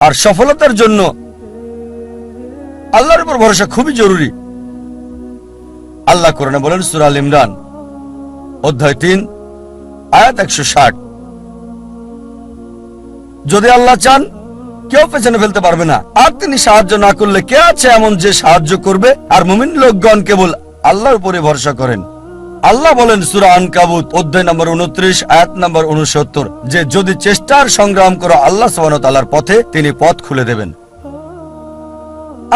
আর সফলতার জন্য আল্লাহর উপর ভরসা খুবই জরুরি। আল্লাহ কোরআনে বলেন সূরা আল ইমরান অধ্যায় 3 আয়াত 160, যদি আল্লাহ চান কেউ পেছনে ফেলতে পারবে না, আর তিনি সাহায্য না করলে কে আছে এমন যে সাহায্য করবে? আর মুমিন লোকগণ কেবল আল্লাহর উপরে ভরসা করেন। আল্লাহ বলেন সূরা আনকাবুত অধ্যায় নম্বর 29 আয়াত নম্বর 69 যে যদি চেষ্টার সংগ্রাম করো আল্লাহ সুবহানাহু ওয়া তাআলার পথে, তিনি পথ খুলে দেবেন।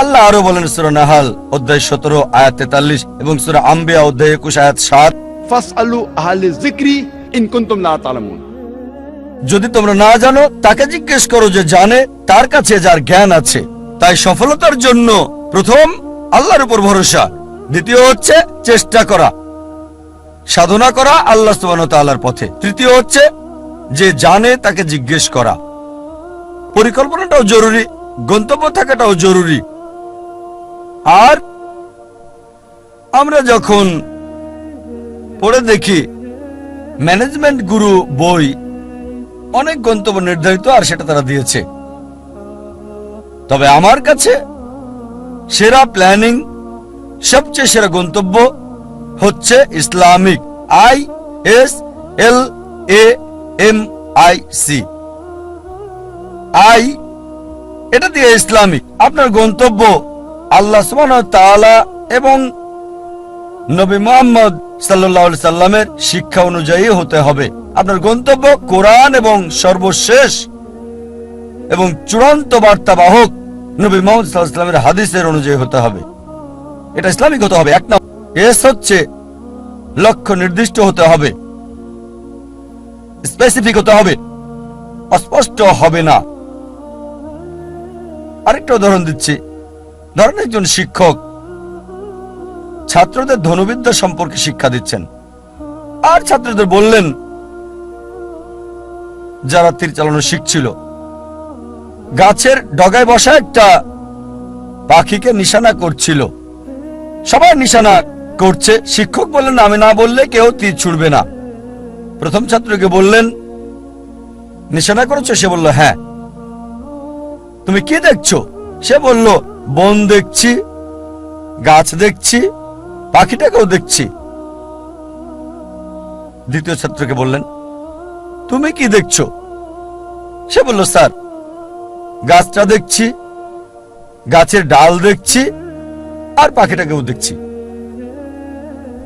আল্লাহ আরো বলেন সূরা নাহাল অধ্যায় 17 আয়াত 43 এবং সূরা আম্বিয়া অধ্যায় 21 আয়াত 7, ফাসআলু আহলে যিকরি ইন কুনতুম লা তা'লামুন। যদি তোমরা না জানো তাকে জিজ্ঞেস করো যে জানে, তার কাছে যার জ্ঞান আছে। তাই সফলতার জন্য প্রথম আল্লাহর উপর ভরসা, দ্বিতীয় হচ্ছে চেষ্টা করা, সাধনা করা আল্লাহ সুবহানাহু ওয়া তাআলার পথে, তৃতীয় হচ্ছে যে জানে তাকে জিজ্ঞেস করা। পরিকল্পনাটাও জরুরি, গন্তব্য থাকাটাও জরুরি। আর আমরা যখন পড়ে দেখি ম্যানেজমেন্ট গুরু বই, অনেক গন্তব্য নির্ধারিত আর সেটা তারা দিয়েছে। তবে আমার কাছে সেরা প্ল্যানিং, সবচেয়ে সেরা গন্তব্য হচ্ছে ইসলামিক, ISLAMIC, আই এটা দিয়ে ইসলামিক। আপনার গন্তব্য আল্লাহ সুবহানাহু ওয়া তাআলা এবং নবী মুহাম্মদ সাল্লাল্লাহু আলাইহি সাল্লামের শিক্ষা অনুযায়ী হতে হবে। আপনার গন্তব্য কোরআন এবং সর্বশেষ এবং চূড়ান্ত বার্তাবাহক নবী মুহাম্মদ সাল্লাল্লাহু আলাইহি সাল্লামের হাদিসের অনুযায়ী হতে হবে। এটা ইসলামিক হতে হবে। এক নম্বর। এস হচ্ছে লক্ষ্য নির্দিষ্ট হতে হবে, স্পেসিফিক হতে হবে, অস্পষ্ট হবে না। আরেকটা উদাহরণ দিচ্ছি। ধরেন একজন শিক্ষক ছাত্রদের ধনুবিদ্যা সম্পর্কে শিক্ষা দিচ্ছেন, আর ছাত্রদের বললেন, যারা তীর চালানো শিখছিল, গাছের ডগায় বসা একটা পাখিকে নিশানা করছিল। সবাই নিশানা করছে, শিক্ষক বললেন আমি না বললে কেউ তীর ছুড়বে না। প্রথম ছাত্রকে বললেন নিশানা করেছো? সে বলল হ্যাঁ। তুমি কি দেখছো? সে বলল বন দেখছি, গাছ দেখছি, পাখিটাকেও দেখছি। দ্বিতীয় ছাত্রকে বললেন তুমি কি দেখছো? সে বলল স্যার গাছটা দেখছি, গাছের ডাল দেখছি, আর পাখিটাকেও দেখছি।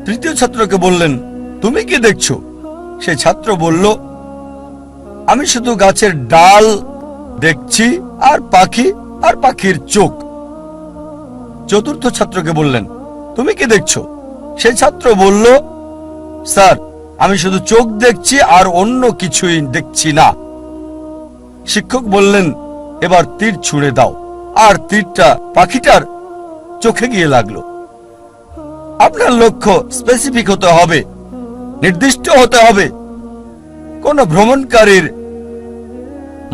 তৃতীয় ছাত্রকে বললেন তুমি কি দেখছো? সেই ছাত্র বলল আমি শুধু গাছের ডাল দেখছি আর পাখি আর পাখির চোখ। চতুর্থ ছাত্রকে বললেন তুমি কি দেখছো? সেই ছাত্র বলল স্যার আমি শুধু চোখ দেখছি আর অন্য কিছুই দেখছি না। শিক্ষক বললেন এবার তীর ছুঁড়ে দাও, আর তীরটা পাখিটার চোখে গিয়ে লাগলো। আপনার লক্ষ্য স্পেসিফিক হতে হবে, নির্দিষ্ট হতে হবে। কোন ভ্রমণকারীর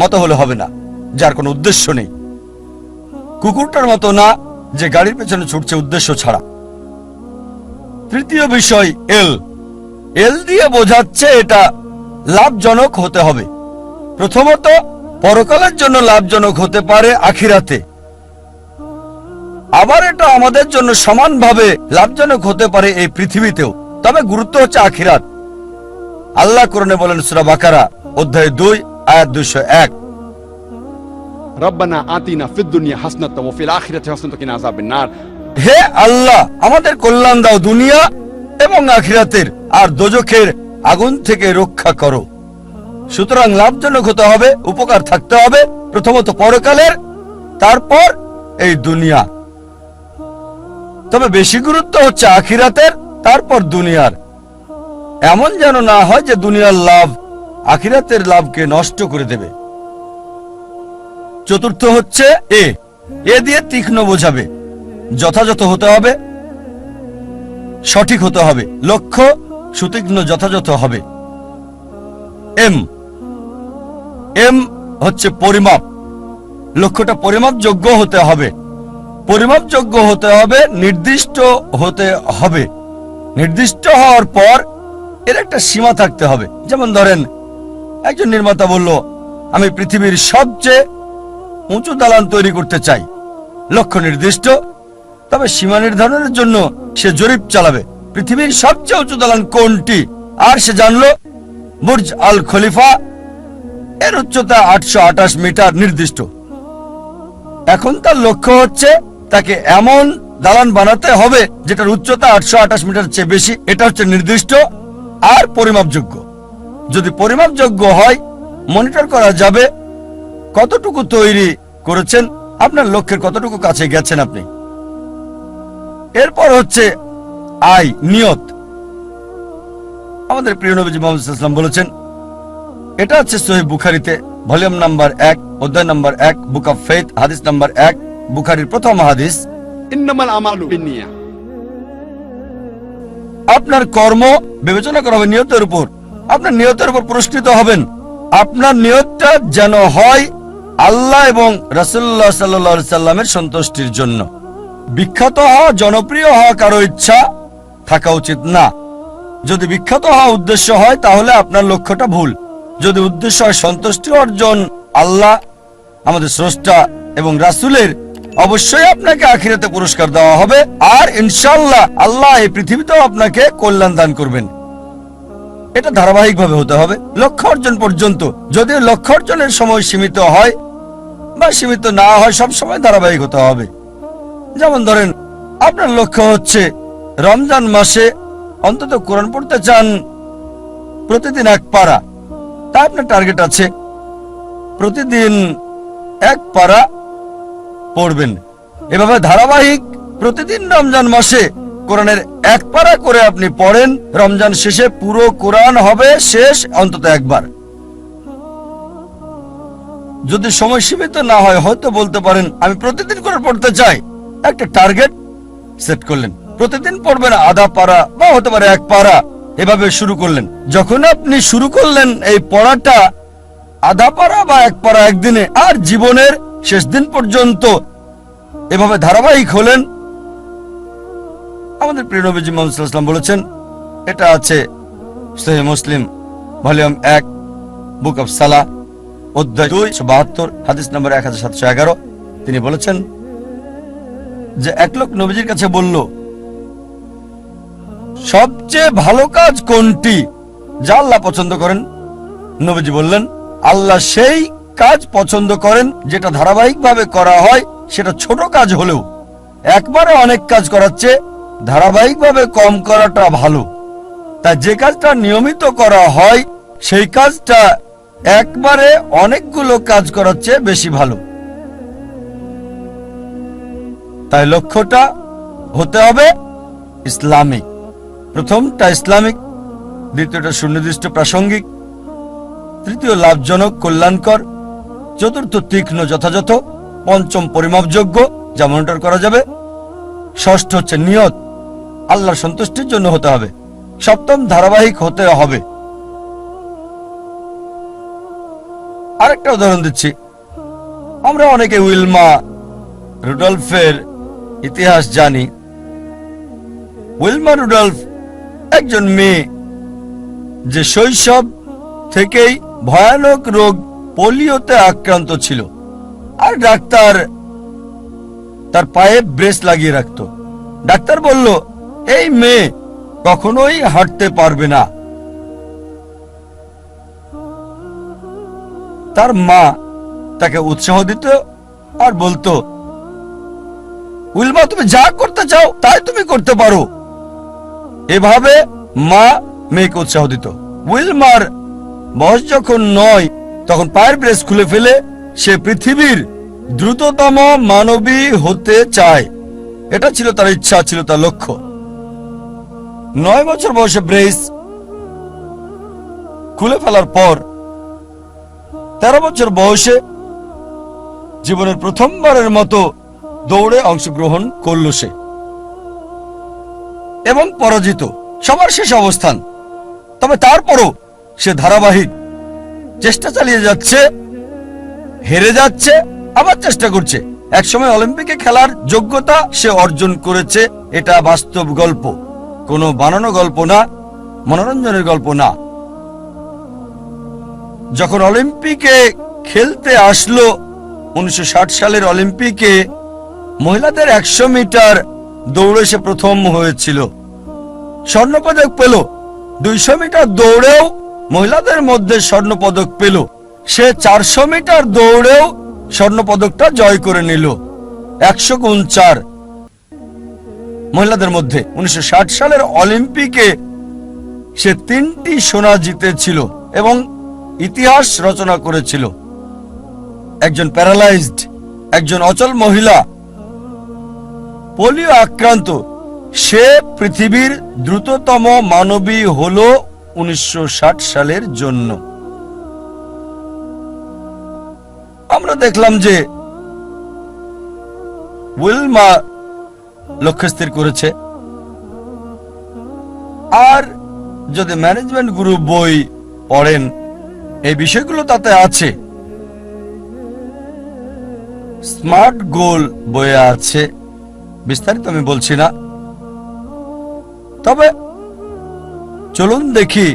মতো হলে হবে না, যার কোনো উদ্দেশ্য নেই। কুকুরটার মতো না, যে গাড়ির পেছনে ছুটছে উদ্দেশ্য ছাড়া। তৃতীয় বিষয় এল দিয়ে বোঝাচ্ছে এটা লাভজনক হতে হবে। প্রথমত পরকালের জন্য লাভজনক হতে পারে আখিরাতে, আবার এটা আমাদের জন্য সমানভাবে লাভজনক হতে পারে এই পৃথিবীতেও। তবে গুরুত্ব হচ্ছে আখিরাত। আল্লাহ কোরআনে বলেন সূরা বাকারা অধ্যায় 2 আয়াত 201, রব্বানা আতিনা ফিদ দুনিয়া হাসনাতাও ওয়া ফিল আখিরাতি হাসনাতাও ওয়া কিনা আযাবান নার। হে আল্লাহ আমাদের কল্যাণ দাও দুনিয়া এবং আখিরাতের, আর দোজখের আগুন থেকে রক্ষা করো। সুতরাং লাভজনক হতে হবে, উপকার থাকতে হবে, প্রথমত পরকালের, তারপর এই দুনিয়া। তবে বেশি গুরুত্ব হচ্ছে আখিরাতের, তারপর দুনিয়ার। এমন যেন না হয় যে দুনিয়ার লাভ আখিরাতের লাভকে নষ্ট করে দেবে। চতুর্থ হচ্ছে এ দিয়ে তীক্ষ্ণ বোঝাবে, যথাযথ হতে হবে, সঠিক হতে হবে, লক্ষ্য সুতীক্ষ্ণ যথাযথ হবে। এম হচ্ছে পরিমাপ, লক্ষ্যটা পরিমাপযোগ্য হতে হবে। পরিমাপযোগ্য হতে হবে, নির্দিষ্ট হতে হবে। নির্দিষ্ট হওয়ার পর এর একটা সীমা থাকতে হবে। যেমন ধরেন একজন নির্মাতা বলল আমি পৃথিবীর সবচেয়ে উঁচু দালান তৈরি করতে চাই, লক্ষ্য নির্দিষ্ট, তবে সীমা নির্ধারণের জন্য সে জরিপ চালাবে পৃথিবীর সবচেয়ে উঁচু দালান কোনটি। আর সে জানলো বুর্জ আল খলিফা, এর উচ্চতা 828 মিটার নির্দিষ্ট। এখন তার লক্ষ্য হচ্ছে তাকে এমন দালান বানাতে হবে যেটার উচ্চতা 828 মিটার চেয়ে বেশি। এটা হচ্ছে নির্দিষ্ট আর পরিমাপযোগ্য। যদি পরিমাপযোগ্য হয়, মনিটর করা যাবে কতটুকু তৈরি করেছেন, আপনার লক্ষ্যের কতটুকু কাছে গেছেন আপনি। এরপর হচ্ছে নিয়ত। আমাদের প্রিয় নবীজি মুহাম্মদ সাল্লাল্লাহু আলাইহি ওয়াসাল্লাম বলেছেন, এটা আছে সহিহ বুখারীতে ভলিউম নাম্বার 1 অধ্যায় নাম্বার 1 বুক অফ ফেথ হাদিস নাম্বার 1, বুখারীর প্রথম হাদিস। इन्नमल अमालु बिन्निया। আপনার কর্ম বিবেচনা করা হবে নিয়তের উপর। আপনার নিয়তের উপর পুরস্কৃত হবেন। আপনার নিয়তটা যেন হয় আল্লাহ এবং রাসূলুল্লাহ সাল্লাল্লাহু আলাইহি সাল্লামের সন্তুষ্টির জন্য। বিখ্যাত হওয়া, জনপ্রিয় হওয়া কারো ইচ্ছা থাকা উচিত না। যদি বিখ্যাত হওয়া উদ্দেশ্য হয় তাহলে আপনার লক্ষ্যটা ভুল। যদি উদ্দেশ্য হয় সন্তুষ্টি অর্জন আল্লাহ, আমাদের স্রষ্টা এবং রাসূলের, অবশ্যই আপনাকে আখিরাতে পুরস্কার দেওয়া হবে। আর ইনশাআল্লাহ আল্লাহ এই পৃথিবীতেও আপনাকে কল্যাণ দান করবেন। এটা ধারাবাহিকভাবে হতে হবে লক্ষ্য অর্জন পর্যন্ত। যদিও লক্ষ্য অর্জনের সময় সীমিত হয় বা সীমিত না হয়, সব সময় ধারাবাহিক হতে হবে। যেমন ধরেন, আপনার লক্ষ্য হচ্ছে রমজান মাসে অন্তত কোরআন পড়তে চান প্রতিদিন 1 পারা, তা আপনার টার্গেট আছে প্রতিদিন 1 পারা পড়বেন। এভাবে ধারাবাহিক প্রতিদিন রমজান মাসে কোরআনের 1 পারা করে আপনি পড়েন। রমজান শেষে পুরো কোরআন হবে শেষ অন্তত 1 বার। যদি সময় সীমিত না হয়, হয়তো বলতে পারেন আমি প্রতিদিন করে পড়তে চাই। একটা টার্গেট সেট করলেন, প্রতিদিন পড়বেন আধা পারা বা হতে পারে 1 পারা। এভাবে শুরু করলেন। যখন আপনি শুরু করলেন এই পড়াটা আধা পারা বা 1 পারা একদিনে, আর জীবনের শেষ দিন পর্যন্ত এভাবে ধারাবাহিক হলেন, আমাদের প্রিয় নবীজি মুহাম্মদ সাল্লাল্লাহু আলাইহি ওয়াসাল্লাম বলেছেন, এটা আছে সহিহ মুসলিম ভলিউম 1 বুক অফ সালাহ অধ্যায় 272 হাদিস নাম্বার 1711। তিনি বলেছেন যে এক লোক নবীজির কাছে বলল, সবচেয়ে ভালো কাজ কোনটি যা আল্লাহ পছন্দ করেন? নবীজি বললেন, আল্লাহ সেই কাজ পছন্দ করেন যেটা ধারাবাহিকভাবে করা হয়, সেটা ছোট কাজ হলেও। একবারে অনেক কাজ করাচ্ছে ধারাবাহিকভাবে কম করাটা ভালো। তাই যে কাজটা নিয়মিত করা হয় সেই কাজটা একবারে অনেকগুলো কাজ করাচ্ছে বেশি ভালো। তাই লক্ষ্যটা হতে হবে ইসলামিক। প্রথমটা ইসলামিক, দ্বিতীয়টা সুনির্দিষ্ট প্রাসঙ্গিক, তৃতীয় লাভজনক কল্যাণকর, চতুর্থ তীক্ষ্ণ যথাযথ, পঞ্চম পরিমাপযোগ্য যা মনিটর করা যাবে, ষষ্ঠ হচ্ছে নিয়ত আল্লাহর সন্তুষ্টির জন্য হতে হবে, সপ্তম ধারাবাহিক হতে হবে। আরেকটা উদাহরণ দিচ্ছি। আমরা অনেকে উইলমা রুডলফের ইতিহাস জানি। উইলমা রুডলফ একজন মেয়ে যে শৈশব থেকেই ভয়ানক রোগ পোলিওতে আক্রান্ত ছিল, আর ডাক্তার তার পায়ে ব্রেস লাগিয়ে রাখত। ডাক্তার বলল, এই মেয়ে কখনোই হাঁটতে পারবে না। তার মা তাকে উৎসাহ দিত আর বলতো, উইলমা তুমি যা করতে চাও তাই তুমি করতে পারো। এভাবে মা মেয়েকে উৎসাহ দিত। উইলমার বয়স যখন 9, তখন পায়ের ব্রেস খুলে ফেলে সে পৃথিবীর দ্রুততম মানবী হতে চায়। এটা ছিল তার ইচ্ছা, ছিল তার লক্ষ্য। 9 বছর বয়সে ব্রেস খুলে ফেলার পর 13 বছর বয়সে জীবনের প্রথমবারের মতো দৌড়ে অংশগ্রহণ করল সে, এবং পরাজিত, সবার শেষ অবস্থান। তবে তারপরও সে ধারাবাহিক চেষ্টা চালিয়ে যাচ্ছে, হেরে যাচ্ছে, আবার চেষ্টা করছে। একসময় অলিম্পিকে খেলার যোগ্যতা সে অর্জন করেছে। এটা বাস্তব গল্প, কোনো বানানো গল্প না, মনোরঞ্জনের গল্প না। যখন অলিম্পিকে খেলতে আসলো 1960 সালের অলিম্পিকে মহিলাদের 100 মিটার দৌড়ে সে প্রথম হয়েছিল, স্বর্ণপদক পেল। 200 মিটার দৌড়েও মহিলাদের মধ্যে স্বর্ণপদক পেল। সে 400 মিটার দৌড়েও স্বর্ণপদকটা জয় করে নিল। 100 গুণ 4 মহিলাদের মধ্যে 1960 সালের অলিম্পিকে সে 3টি সোনা জিতেছিল এবং ইতিহাস রচনা করেছিল। একজন প্যারালাইজড, একজন অচল মহিলা, পোলিও আক্রান্ত, সে পৃথিবীর দ্রুততম মানবী হলো 1960 সালের জন্য। আমরা দেখলাম যে উইলমা লক্ষ্য স্থির করেছে। আর যদি ম্যানেজমেন্ট গ্রুপ বই পড়েন, এই বিষয়গুলো তাতে আছে। স্মার্ট গোল বইয়ে আছে, বিস্তারিত আমি বলছি না। তবে চলুন দেখি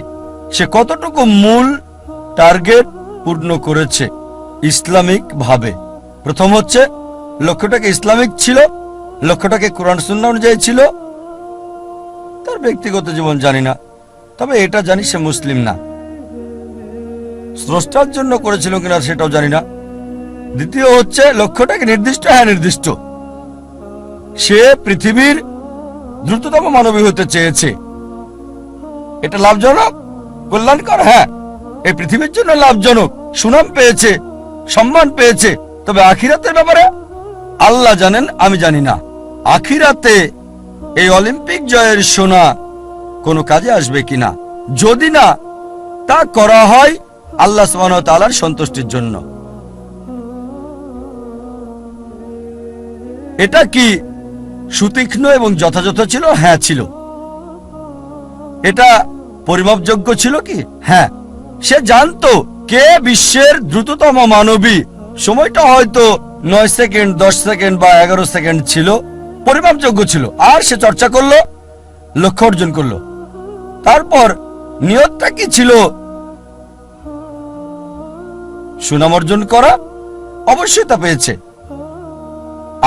সে কতটুকু মূল টার্গেট পূর্ণ করেছে ইসলামিক ভাবে। প্রথম হচ্ছে লক্ষ্যটাকে ইসলামিক ছিল, লক্ষ্যটাকে কোরআন সুন্নাহ অনুযায়ী ছিল। তার ব্যক্তিগত জীবন জানি না, তবে এটা জানি সে মুসলিম না। স্রষ্টার জন্য করেছিল কিনা সেটাও জানি না। দ্বিতীয় হচ্ছে লক্ষ্যটাকে নির্দিষ্ট, হ্যাঁ নির্দিষ্ট। সে পৃথিবীর দ্রুততম মানবী হতে চেয়েছে। এটা লাভজনক, কল্যাণকর, হ্যাঁ এই পৃথিবীর জন্য লাভজনক। সুনাম পেয়েছে, সম্মান পেয়েছে। তবে আখিরাতের ব্যাপারে আল্লাহ জানেন, আমি জানি না। আখিরাতে এই অলিম্পিক জয়ের সোনা কোনো কাজে আসবে কিনা। যদি না তা করা হয় আল্লাহ সুবহানাহু ওয়া তাআলার সন্তুষ্টির জন্য। এটা কি সুতীক্ষ্ণ এবং যথাযথ ছিল? হ্যাঁ ছিল। এটা পরিমাপযোগ্য ছিল কি? হ্যাঁ। সে জানতো কে বিশ্বের দ্রুততম মানবী। সময়টা হয়তো 9 সেকেন্ড, 10 সেকেন্ড বা 11 সেকেন্ড ছিল, পরিমাপযোগ্য ছিল। আর সে চর্চা করলো, লক্ষ্য অর্জন করলো। তারপর নিয়তটা কি ছিল? সুনাম অর্জন করা। অবশ্যই তা পেয়েছে।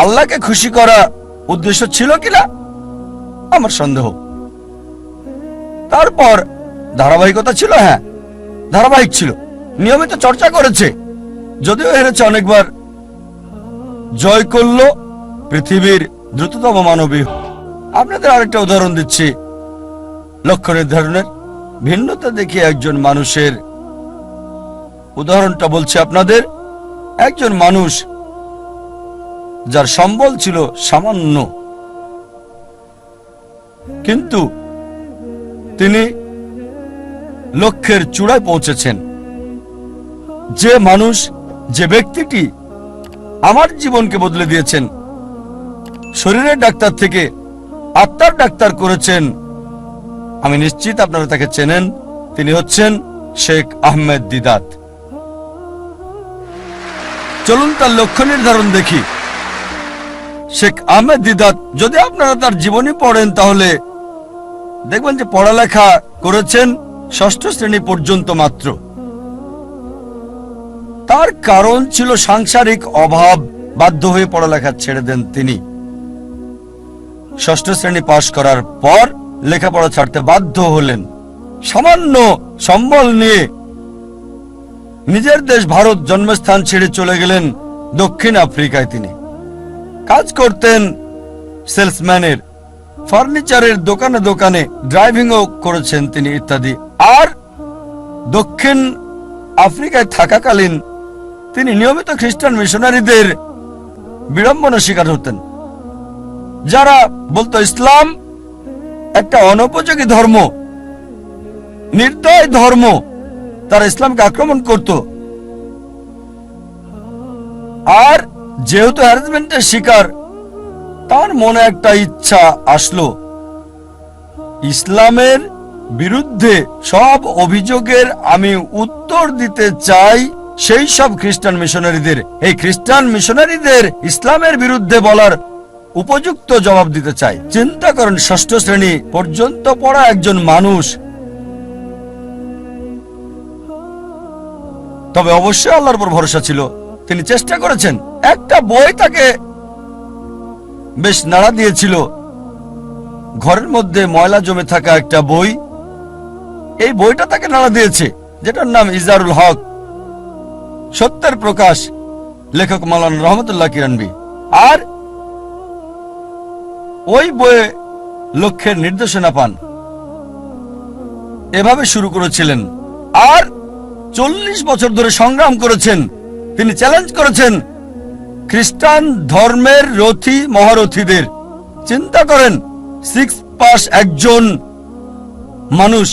আল্লাহকে খুশি করা উদ্দেশ্য ছিল কিনা আমার সন্দেহ। তারপর ধারাবাহিকতা ছিল, হ্যাঁ ধারাবাহিক ছিল, নিয়মিত চর্চা করেছে। যদিও হেরেছে অনেকবার, জয় করলো পৃথিবীর দ্রুততম মানবী। আপনাদের আরেকটা উদাহরণ দিচ্ছি লক্ষ্য নির্ধারণের। ভিন্নতা দেখিয়ে একজন মানুষের উদাহরণটা বলছি আপনাদের। একজন মানুষ যার সম্বল ছিল সামান্য, কিন্তু তিনি লক্ষ্যের চূড়ায় পৌঁছেছেন। যে মানুষ, যে ব্যক্তিটি আমার জীবনকে বদলে দিয়েছেন, শরীরের ডাক্তার থেকে আত্মার ডাক্তার করেছেন, আমি নিশ্চিত আপনারা তাকে চেনেন। তিনি হচ্ছেন শেখ আহমেদ দিদাত। চলুন তার লক্ষ্য নির্ধারণ দেখি। শেখ আহমেদ দিদাত, যদি আপনারা তার জীবনী পড়েন তাহলে দেখবেন যে পড়ালেখা করেছেন 6ষ্ঠ শ্রেণী পর্যন্ত মাত্র। তার কারণ ছিল সাংসারিক অভাব, বাধ্য হয়ে পড়ালেখা ছেড়ে দেন তিনি। 6ষ্ঠ শ্রেণী পাশ করার পর লেখাপড়া ছাড়তে বাধ্য হলেন। সামান্য সম্বল নিয়ে নিজের দেশ ভারত জন্মস্থান ছেড়ে চলে গেলেন দক্ষিণ আফ্রিকায়। তিনি কাজ করতেন সেলসম্যানের, ফার্নিচারের দোকানে দোকানে ড্রাইভিংও করেছেন তিনি ইত্যাদি। আর দক্ষিণ আফ্রিকায় থাকাকালীন তিনি নিয়মিত খ্রিস্টান মিশনারিদের বিড়ম্বনার শিকার হতেন, যারা বলতো ইসলাম একটা অনুপযোগী ধর্ম, নির্দয় ধর্ম। তারা ইসলামকে আক্রমণ করত। আর যেহেতু হ্যারাসমেন্টের শিকার, তার মনে একটা ইচ্ছা আসলো, ইসলামের বিরুদ্ধে সব অভিযোগের আমি উত্তর দিতে চাই সেই সব খ্রিস্টান মিশনারিদের। এই খ্রিস্টান মিশনারিদের ইসলামের বিরুদ্ধে বলার উপযুক্ত জবাব দিতে চাই। চিন্তা করেন, 6ষ্ঠ শ্রেণী পর্যন্ত পড়া একজন মানুষ। তবে অবশ্যই আল্লাহর উপর ভরসা ছিল। তিনি চেষ্টা করেছেন। একটা বই তাকে বেশ নাড়া দিয়েছিল, ঘরের মধ্যে ময়লা জমে থাকা একটা বই। এই বইটা তাকে নাড়া দিয়েছে, যেটার নাম ইজারুল হক, সত্যের প্রকাশ, লেখক মাওলানা রহমতুল্লাহ কিরানবী। আর ওই বইয়ে লক্ষ্যের নির্দেশনা পান, এভাবে শুরু করেছিলেন। আর 40 বছর ধরে সংগ্রাম করেছেন। তিনি চ্যালেঞ্জ করেছেন খ্রিস্টান ধর্মের রথী মহারথীদের। চিন্তা করেন, 6 পাস একজন মানুষ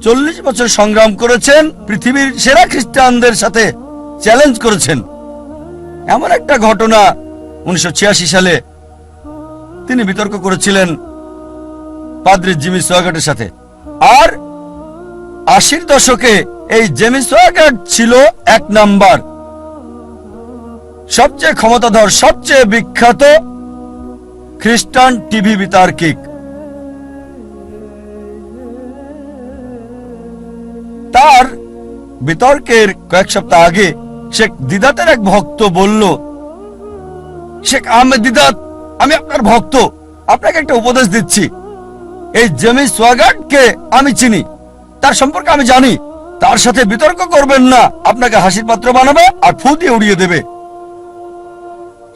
40 বছর সংগ্রাম করেছেন, পৃথিবীর সেরা খ্রিস্টানদের সাথে চ্যালেঞ্জ করেছেন। এমন একটা ঘটনা 1986 সালে তিনি বিতর্ক করেছিলেন পাদ্রী জিমি সোয়াগাটের সাথে। আর 80 দশকে এই জেমি সোয়াগাট ছিল 1 নাম্বার, সবচেয়ে ক্ষমতাধর, সবচেয়ে বিখ্যাত খ্রিস্টান টিভি বিতার্কিক। তার বিতর্কের কয়েক সপ্তাহ আগে শেখ দিদাতের এক ভক্ত বলল, শেখ আহমেদ দিদাত, আমি আপনার ভক্ত, আপনাকে একটা উপদেশ দিচ্ছি। এই জেমি সোয়াগাটকে আমি চিনি, তার সম্পর্কে আমি জানি, তার সাথে বিতর্ক করবেন না, আপনাকে হাসির পাত্র বানাবে আর ফু দিয়ে উড়িয়ে দেবে।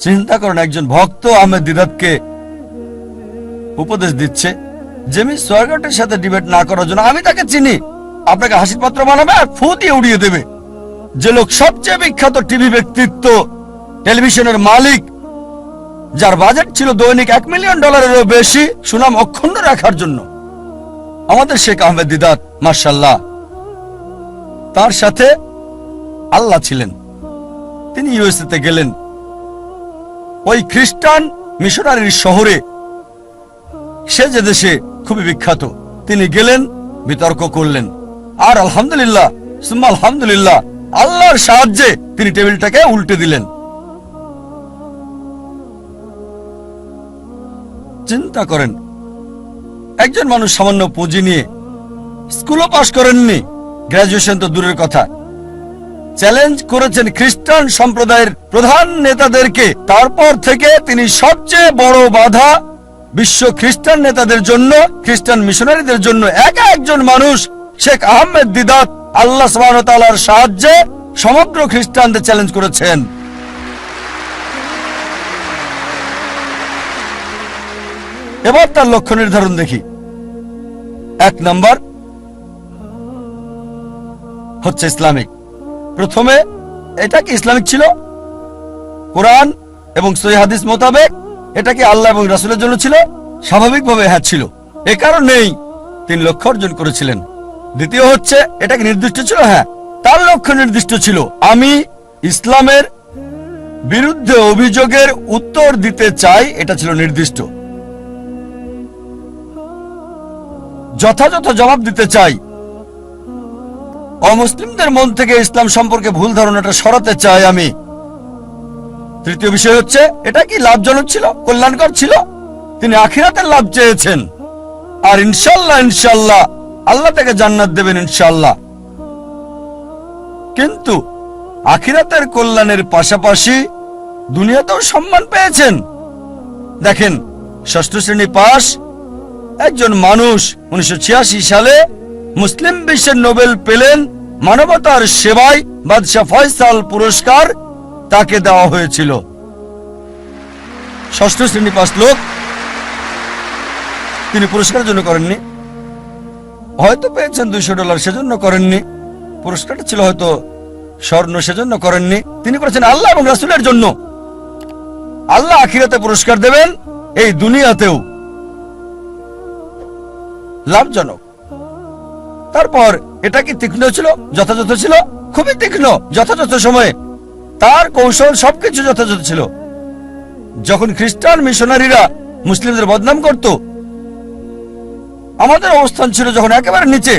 চিন্তা করেন, একজন ভক্ত আহমেদ দিদাতকে উপদেশ দিচ্ছে জেমি সোয়াগাটের সাথে ডিবেট না করার জন্য। আমি তাকে চিনি, আপনাকে হাসির পাত্র বানাবে আর ফু দিয়ে উড়িয়ে দেবে। যে লোক সবচেয়ে বিখ্যাত টিভি ব্যক্তিত্ব, টেলিভিশনের মালিক, যার বাজেট ছিল দৈনিক $1 মিলিয়ন বেশি সুনাম অক্ষুণ্ণ রাখার জন্য, আমাদের শেখ আহমেদ দিদাত, মাশাআল্লাহ, তার সাথে আল্লাহ ছিলেন। তিনি ইউএসএ তে গেলেন, ওই খ্রিস্টান মিশনারির শহরে, সে যে দেশে খুবই বিখ্যাত, তিনি গেলেন, বিতর্ক করলেন। আর আলহামদুলিল্লাহ সুম্মা আলহামদুলিল্লাহ, আল্লাহর সাহায্যে তিনি টেবিলটাকে উল্টে দিলেন। চিন্তা করেন, একজন মানুষ সামান্য পুঁজি নিয়ে, স্কুলও পাশ করেননি, গ্রাজুয়েশন তো দূরের কথা, চ্যালেঞ্জ করেছেন খ্রিস্টান সম্প্রদায়ের প্রধান নেতাদেরকে। তারপর থেকে তিনি সবচেয়ে বড় বাধা বিশ্ব খ্রিস্টান নেতাদের জন্য, খ্রিস্টান মিশনারিদের জন্য। একা একজন মানুষ শেখ আহমেদ দিদাত আল্লাহ সুবহানাহু ওয়া তাআলার সাহায্যে সমগ্র খ্রিস্টানদের চ্যালেঞ্জ করেছেন। এবার তার লক্ষ্য নির্ধারণ দেখি। 1 নাম্বার হচ্ছে ইসলামিক। প্রথমে এটা কি ইসলামিক ছিল? কোরআন এবং সহিহ হাদিস মোতাবেক এটা কি আল্লাহ এবং রাসূলের জন্য ছিল? স্বাভাবিকভাবে হ্যাঁ ছিল। এ কারণেই তিনি লক্ষ্য অর্জন করেছিলেন। দ্বিতীয় হচ্ছে, এটা কি নির্দিষ্ট ছিল? হ্যাঁ, তার লক্ষ্য নির্দিষ্ট ছিল। আমি ইসলামের বিরুদ্ধে অভিযোগের উত্তর দিতে চাই, এটা ছিল নির্দিষ্ট। যথাযথ জবাব দিতে চাই, অমুসলিমদের মন থেকে ইসলাম সম্পর্কে ভুল ধারণাটা সরাতে চাই আমি। তৃতীয় বিষয় হচ্ছে, এটা কি লাভজনক ছিল, কল্যাণকর ছিল? তিনি আখিরাতের লাভ চেয়েছেন, আর ইনশাল্লাহ ইনশাল্লাহ আল্লাহ তাকে জান্নাত দেবেন ইনশাল্লাহ। কিন্তু আখিরাতের কল্যাণের পাশাপাশি দুনিয়াতেও সম্মান পেয়েছেন। দেখেন, 6ষ্ঠ শ্রেণী পাস একজন মানুষ 1986 সালে মুসলিম বিশ্বের নোবেল পেলেন মানবতার সেবায়, বাদশাহ ফয়সাল পুরস্কার তাকে দেওয়া হয়েছিল। 6ষ্ঠ শ্রেণী পাস লোক, তিনি পুরস্কারের জন্য করেননি, হয়তো পেয়েছেন $200 সেজন্য করেননি, পুরস্কারটা ছিল হয়তো স্বর্ণ সেজন্য করেননি, তিনি করেছেন আল্লাহ এবং রাসূলের জন্য। আল্লাহ আখিরাতে পুরস্কার দেবেন, এই দুনিয়াতেও লাভজনক। তারপর এটা কি তীক্ষ্ণ ছিল, যথাযথ ছিল? খুবই তীক্ষ্ণ, যথাযথ সময়ে তার কৌশল সবকিছু যথাযথ ছিল। যখন খ্রিস্টান মিশনারিরা মুসলিমদের বদনাম করত, আমাদের অবস্থান ছিল যখন একেবারে নিচে।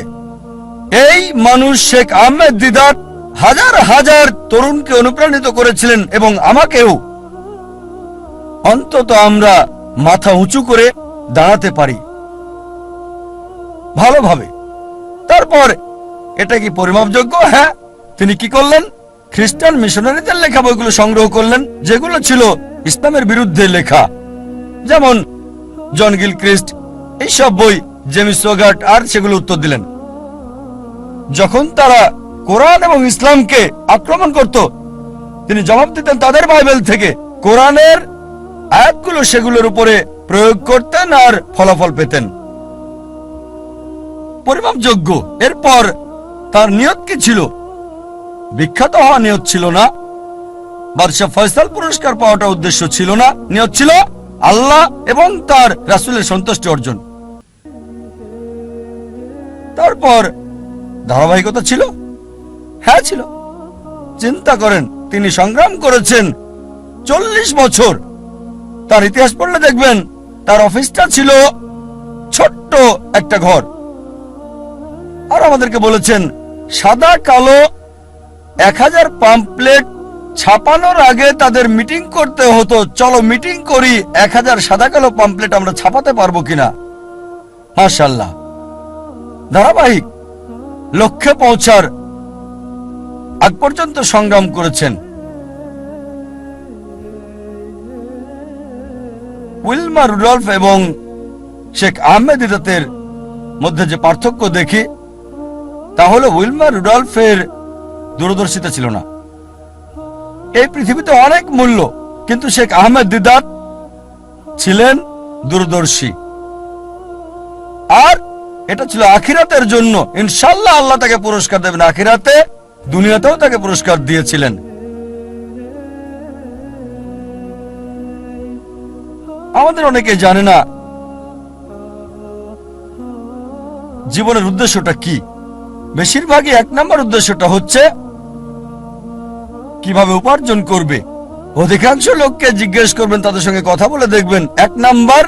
এই মানুষ শেখ আহমেদ দিদাত হাজার হাজার তরুণকে অনুপ্রাণিত করেছিলেন, এবং আমাকেও। অন্তত আমরা মাথা উঁচু করে দাঁড়াতে পারি ভালোভাবে। তারপর এটা কি পরিমাপযোগ্য? হ্যাঁ। তিনি কি করলেন? খ্রিস্টান মিশনারিদের লেখা বইগুলো সংগ্রহ করলেন, যেগুলো ছিল ইসলামের বিরুদ্ধে লেখা, যেমন জন গিলক্রিস্ট, এইসব বই জেমস সোগার্ট, আর সেগুলো উত্তর দিলেন। যখন তারা কোরআন এবং ইসলামকে আক্রমণ করত, তিনি জবাব দিতেন তাদের বাইবেল থেকে, কোরআনের আয়াতগুলো সেগুলোর উপরে প্রয়োগ করতেন আর ফলাফল পেতেন পরিমাপযোগ্য। এরপর তার নিয়ত কি ছিল? বিখ্যাত হওয়া নিয়ত ছিল না, বাদশাহ ফয়সাল পুরস্কার পাওয়াটা উদ্দেশ্য ছিল না, নিয়ত ছিল আল্লাহ এবং তার রাসূলের সন্তুষ্টি অর্জন। তারপর ধারাবাহিকতা ছিল, হ্যাঁ ছিল। চিন্তা করেন, তিনি সংগ্রাম করেছেন 40 বছর। তার ইতিহাস পড়লে দেখবেন তার অফিসটা ছিল ছোট্ট একটা ঘর, আর আমাদেরকে বলেছেন সাদা কালো 1000 পাম্পলেট ছাপানোর আগে তাদের মিটিং করতে হতো, চলো মিটিং করি 1000 সাদা কালো পাম্পলেট আমরা ছাপাতে পারবো কিনা। মাশাআল্লাহ, ধারাবাহিক লক্ষ্যে পৌঁছার আগ পর্যন্ত সংগ্রাম করেছেন। উইলমা রুডলফ এবং শেখ আহমেদ দিদাতের মধ্যে যে পার্থক্য দেখি, তা হলো উইলমা রুডলফের দূরদর্শিতা ছিল না। এই পৃথিবীতে অনেক মূল্য, কিন্তু শেখ আহমেদ দিদাত ছিলেন দূরদর্শী, আর এটা ছিল আখিরাতের জন্য। ইনশাআল্লাহ আল্লাহ তাকে পুরস্কার দেবেন আখিরাতে, দুনিয়াতেও তাকে পুরস্কার দিয়েছিলেন। আমাদের অনেকে জানে না জীবনের উদ্দেশ্যটা কি। বেশিরভাগই 1 নম্বর উদ্দেশ্যটা হচ্ছে কিভাবে উপার্জন করবে। অধিকাংশ লোককে জিজ্ঞেস করবেন, তাদের সঙ্গে কথা বলে দেখবেন 1 নাম্বার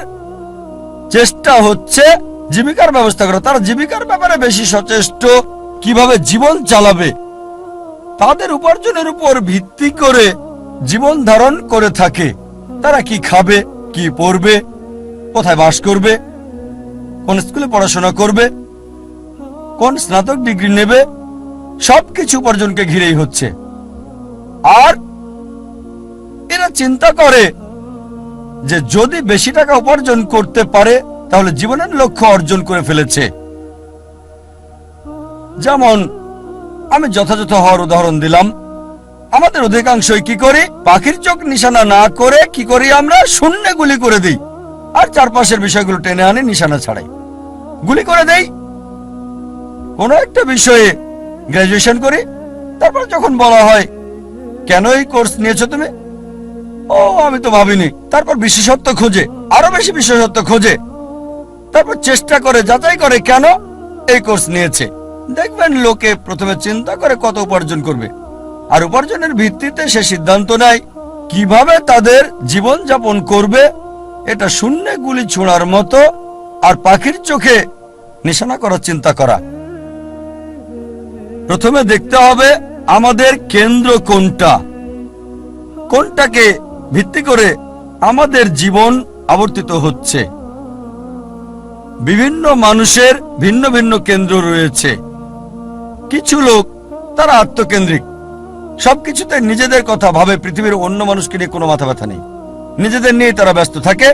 চেষ্টা হচ্ছে জীবিকার ব্যবস্থা করা। তারা জীবিকার ব্যাপারে বেশি সচেষ্ট, কিভাবে জীবন চালাবে। তাদের উপার্জনের উপর ভিত্তি করে জীবন ধারণ করে থাকে। তারা কি খাবে, কি পড়বে, কোথায় বাস করবে, কোন স্কুলে পড়াশোনা করবে, কোন স্নাতক ডিগ্রি নেবে, সবকিছু উপার্জনকে ঘিরেই হচ্ছে। আর এরা চিন্তা করে যে যদি বেশি টাকা উপার্জন করতে পারে তাহলে জীবনের লক্ষ্য অর্জন করে ফেলেছে। যেমন আমি যথাযথ হওয়ার উদাহরণ দিলাম। আমাদের অধিকাংশই কি করি, পাখির চোখ নিশানা না করে কি করি, আমরা শূন্যে গুলি করে দিই, আর চারপাশের বিষয়গুলো টেনে আনি নিশানা ছাড়াই গুলি করে দেই। কোন একটা বিষয়ে গ্রাজুয়েশন করি, তারপর যখন বলা হয় কেন এই কোর্স নিয়েছো তুমি, ও আমি তো ভাবিনি। তারপর বিশেষত্ব খোঁজে, আরো বেশি বিশেষত্ব খোঁজে, তারপর চেষ্টা করে যাচাই করে কেন এই কোর্স নিয়েছে। দেখবেন লোকে প্রথমে চিন্তা করে কত উপার্জন করবে, আর উপার্জনের ভিত্তিতে সে সিদ্ধান্ত নেয় কিভাবে তাদের জীবন যাপন করবে। এটা শূন্যে গুলি ছোঁড়ার মতো, আর পাখির চোখে নিশানা করার চিন্তা করা। প্রথমে দেখতে হবে আমাদের কেন্দ্র কোনটা, কোনটাকে ভিত্তি করে আমাদের জীবন আবর্তিত হচ্ছে। বিভিন্ন মানুষের ভিন্ন ভিন্ন কেন্দ্র রয়েছে। কিছু লোক তারা আত্মকেন্দ্রিক, সবকিছুতে নিজেদের কথা ভাবে, পৃথিবীর অন্য মানুষকে নিয়ে কোনো মাথা ব্যথা নেই, নিজেদের নিয়ে তারা ব্যস্ত থাকে।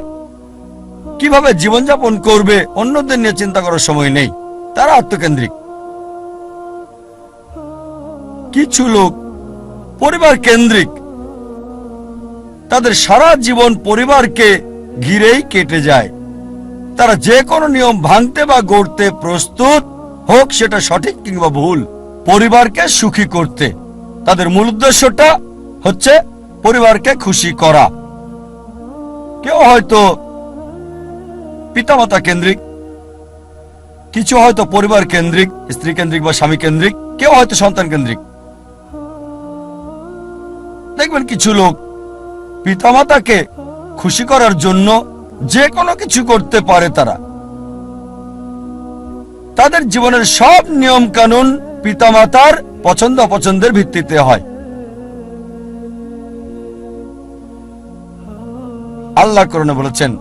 কিভাবে জীবনযাপন করবে অন্যদের নিয়ে চিন্তা করার সময় নেই, তারা আত্মকেন্দ্রিক। কিছু লোক পরিবার কেন্দ্রিক, তাদের সারা জীবন পরিবারকে ঘিরেই কেটে যায়। তারা যে কোনো নিয়ম ভাঙতে বা গড়তে প্রস্তুত, হোক সেটা সঠিক কিংবা ভুল, পরিবারকে সুখী করতে। তাদের মূল উদ্দেশ্যটা হচ্ছে পরিবারকে খুশি করা। কেউ হয়তো পিতামাতা কেন্দ্রিক, কিছু হয়তো পরিবার কেন্দ্রিক, স্ত্রী কেন্দ্রিক বা স্বামী কেন্দ্রিক, কেউ হয়তো সন্তান কেন্দ্রিক। দেখবেন কিছু লোক পিতামাতাকে খুশি করার জন্য যে কোনো কিছু করতে পারে। তাদের জীবনের সব নিয়ম কানুন পিতামাতার পছন্দ অপছন্দের ভিত্তিতে হয়। আল্লাহ কোরআনে বলেছেন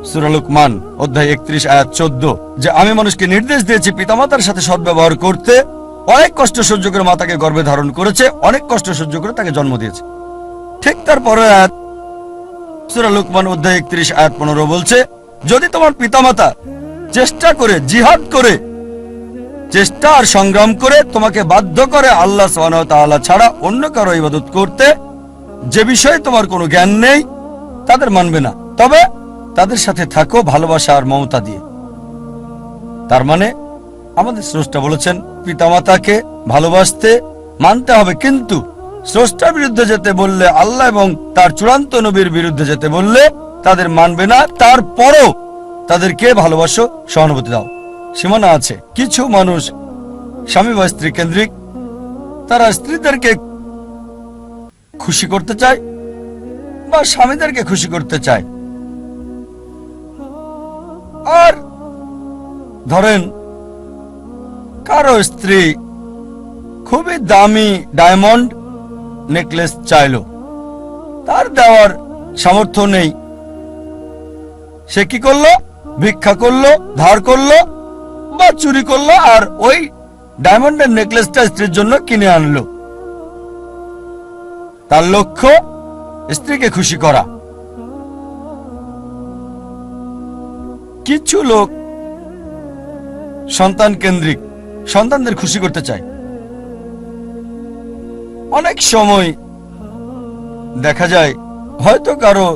সূরা লুকমান অধ্যায় 31 আয়াত 14 যে আমি মানুষকে নির্দেশ দিয়েছি পিতামাতার সাথে সদ্ব্যবহার করতে অনেক কষ্ট সহ্য করে মাতাকে গর্ভে ধারণ করেছে, অনেক কষ্ট সহ্য করে তাকে জন্ম দিয়েছে। ঠিক তারপরে আয়াত সূরা লুকমান অধ্যায় 31 আয়াত 15 বলছে, যদি তোমার পিতামাতা চেষ্টা করে, জিহাদ করে, চেষ্টা আর সংগ্রাম করে তোমাকে বাধ্য করে আল্লাহ সুবহানাহু ওয়া তাআলা ছাড়া অন্য কারো ইবাদত করতে, যে বিষয়ে তোমার কোনো জ্ঞান নেই, তাদের মানবে না, তবে তাদের সাথে থাকো ভালোবাসা আর মমতা দিয়ে। তার মানে আমাদের স্রষ্টা বলেছেন পিতামাতাকে ভালোবাসতে, মানতে হবে, কিন্তু স্রষ্টার বিরুদ্ধে যেতে বললে, আল্লাহ এবং তার চূড়ান্ত নবীর বিরুদ্ধে যেতে বললে তাদের মানবে না। তারপরও তাদেরকে ভালোবাসো, সহানুভূতি দাও। সীমানা আছে। কিছু মানুষ স্বামী বা স্ত্রী কেন্দ্রিক, তারা স্ত্রীদেরকে খুশি করতে চায় বা স্বামীদেরকে খুশি করতে চায়। আর ধরেন কারো স্ত্রী খুবই দামি ডায়মন্ড নেকলেস চাইলো, তার দেওয়ার সামর্থ্য নেই, সে কি করলো? ভিক্ষা করলো, ধার করলো বা চুরি করলো, আর ওই ডায়মন্ডের নেকলেসটা স্ত্রীর জন্য কিনে আনলো। তার লক্ষ্য স্ত্রীকে খুশি করা। কিছু লোক সন্তান কেন্দ্রিক, সন্তানদের খুশি করতে চায়। অনেক সময় দেখা যায় হয়তো কারো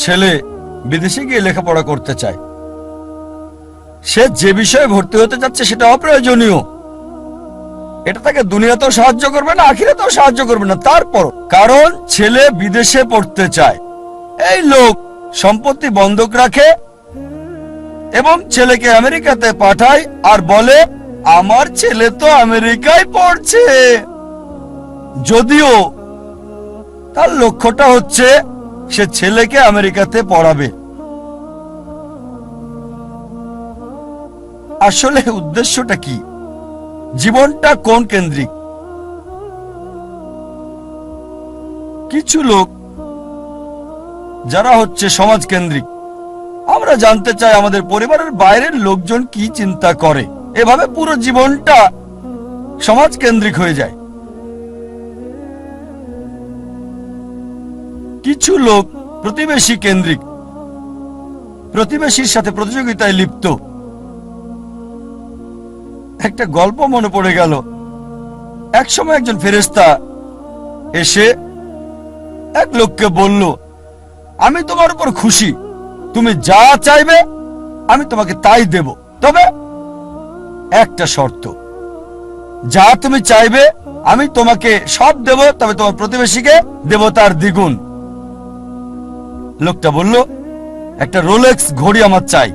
ছেলে বিদেশে গিয়ে লেখাপড়া করতে চায়, সে যে বিষয়ে ভর্তি হতে যাচ্ছে সেটা অপ্রয়োজনীয়, এটা তাকে দুনিয়াতেও সাহায্য করবে না, আখিরাতেও সাহায্য করবে না। তারপর কারণ ছেলে বিদেশে পড়তে চায়, এই লোক সম্পত্তি বন্ধক রাখে এবং ছেলেকে আমেরিকাতে পাঠায় আর বলে আমার ছেলে তো আমেরিকায় পড়ছে, যদিও তার লক্ষ্যটা হচ্ছে সে ছেলেকে আমেরিকাতে পড়াবে। আসলে উদ্দেশ্যটা কি? জীবনটা কোন কেন্দ্রিক? কিছু লোক যারা হচ্ছে সমাজ কেন্দ্রিক, আমরা জানতে চাই আমাদের পরিবারের বাইরের লোকজন কি চিন্তা করে, এভাবে পুরো জীবনটা সমাজ কেন্দ্রিক হয়ে যায়। কিছু লোক প্রতিবেশী কেন্দ্রিক, প্রতিবেশীর সাথে প্রতিযোগিতায় লিপ্ত। একটা গল্প মনে পড়ে গেল। একসময় একজন ফেরেশতা এসে এক লোককে বলল, আমি তোমার উপর খুশি, তুমি যা চাইবে আমি তোমাকে তাই দেব, তবে একটা শর্ত, যা তুমি চাইবে আমি তোমাকে সব দেব, তবে তোমার প্রতিবেশীকে দেব তার দ্বিগুণ। লোকটা বলল, একটা রোলেক্স ঘড়ি আমার চাই।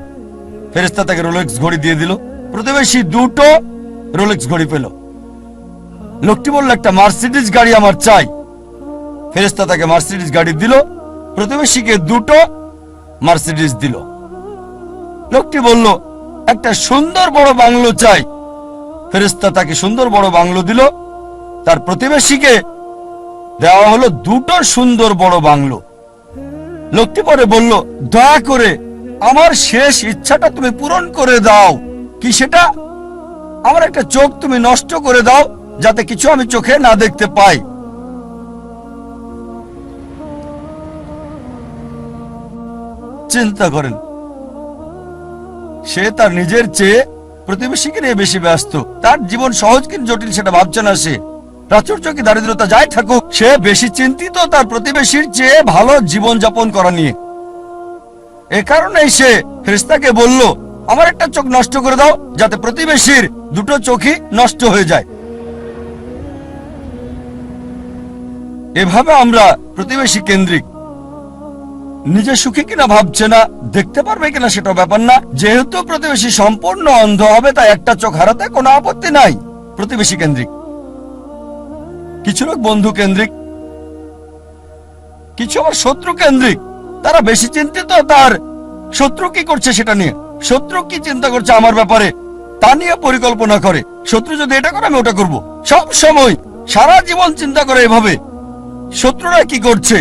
ফেরেশতা তাকে রোলেক্স ঘড়ি দিয়ে দিল। প্রতিবেশী দুটো রোলেক্স ঘড়ি পেল। লোকটি বলল, একটা মার্সিডিজ গাড়ি আমার চাই। ফেরেশতা তাকে মার্সিডিজ গাড়ি দিল। প্রতিবেশীকে দুটো মার্সিডিজ দিল। লোকটি বলল, একটা সুন্দর বড় বাংলো চাই। ফেরেশতা তাকে সুন্দর বড় বাংলো দিল। তার প্রতিবেশীকে দেওয়া হলো দুটো সুন্দর বড় বাংলো। লোকটি পরে বলল, দয়া করে আমার শেষ ইচ্ছাটা তুমি পূরণ করে দাও। কি সেটা? আমার একটা চোখ তুমি নষ্ট করে দাও, যাতে কিছু আমি চোখে না দেখতে পাই। চিন্তা করেন, সে তার নিজের চেয়ে প্রতিবেশীকে নিয়ে বেশি ব্যস্ত। তার জীবন সহজ কিন্তু জটিল সেটা ভাবছে না সে। প্রাচুর্য কি দারিদ্রতা যাই থাকুক, সে বেশি চিন্তিত তার প্রতিবেশীর চেয়ে ভালো জীবন যাপন করা নিয়ে। এ কারণেই সে ফেরেশতাকে বলল, আমার একটা চোখ নষ্ট করে দাও, যাতে প্রতিবেশীর দুটো চোখই নষ্ট হয়ে যায়। এভাবে আমরা প্রতিবেশী কেন্দ্রিক। নিজে সুখী কিনা ভাবছে না, দেখতে পারবে কিনা সেটা ব্যাপার না। যেহেতু প্রতিবেশী সম্পূর্ণ অন্ধ হবে, তাই একটা চোখ হারাতে কোনো আপত্তি নাই। প্রতিবেশী কেন্দ্রিক। কিছু লোক বন্ধু কেন্দ্রিক, কিছু আবার শত্রু কেন্দ্রিক। তারা বেশি চিন্তিত তার শত্রু কি করছে সেটা নিয়ে। শত্রু কি চিন্তা করছে আমার ব্যাপারে তা নিয়ে পরিকল্পনা করে। শত্রু যদি এটা করে আমি ওটা করব, সব সময় সারা জীবন চিন্তা করে এভাবে শত্রুরা কি করছে।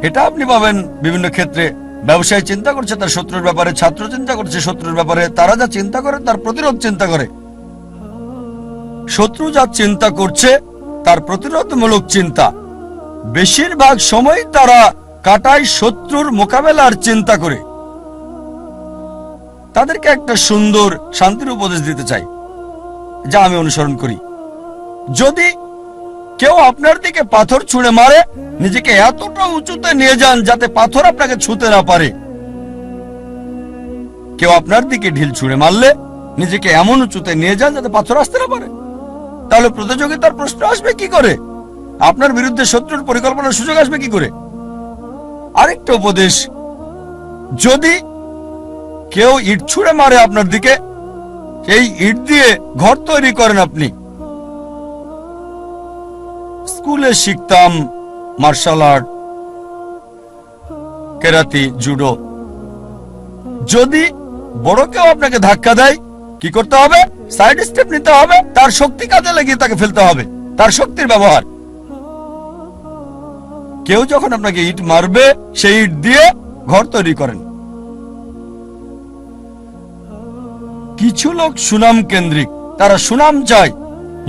এটা আপনি পাবেন বিভিন্ন ক্ষেত্রে। ব্যবসায় চিন্তা করছে তার শত্রুর ব্যাপারে, ছাত্র চিন্তা করছে শত্রুর ব্যাপারে, তারা যা চিন্তা করে তার প্রতিরোধ চিন্তা করে। শত্রু যা চিন্তা করছে তার প্রতিরোধমূলক চিন্তা। বেশিরভাগ সময় তারা কাটায় শত্রুর মোকাবেলার চিন্তা করে। তাদেরকে একটা সুন্দর শান্তির উপদেশ দিতে চাই, যা আমি অনুসরণ করি। যদি কেউ আপনার দিকে পাথর ছুঁড়ে মারে, নিজেকে এতটা উঁচুতে নিয়ে যান যাতে পাথর আপনাকে ছুঁতে না পারে। কেউ আপনার দিকে ঢিল ছুঁড়ে মারলে নিজেকে এমন উঁচুতে নিয়ে যান যাতে পাথর আসতে না পারে। তাহলে প্রতিযোগিতার প্রশ্ন আসবে কি করে? আপনার বিরুদ্ধে শত্রুর পরিকল্পনার সুযোগ আসবে কি করে? আরেকটা উপদেশ, যদি কেউ ইট ছুঁড়ে মারে আপনার দিকে, সেই ইট দিয়ে ঘর তৈরি করেন আপনি। স্কুলে শিখতাম মার্শাল আর্ট, কেরাতি, জুডো। যদি বড় কেউ আপনাকে ধাক্কা দেয়, কি করতে হবে? সাইড স্টেপ নিতে হবে, তার শক্তি কাজে লাগিয়ে তাকে ফেলতে হবে, তার শক্তির ব্যবহার। কেউ যখন আপনাকে ইট মারবে, সেই ইট দিয়ে ঘর তৈরি করেন। কিছু লোক সুনাম কেন্দ্রিক, তারা সুনাম চায়,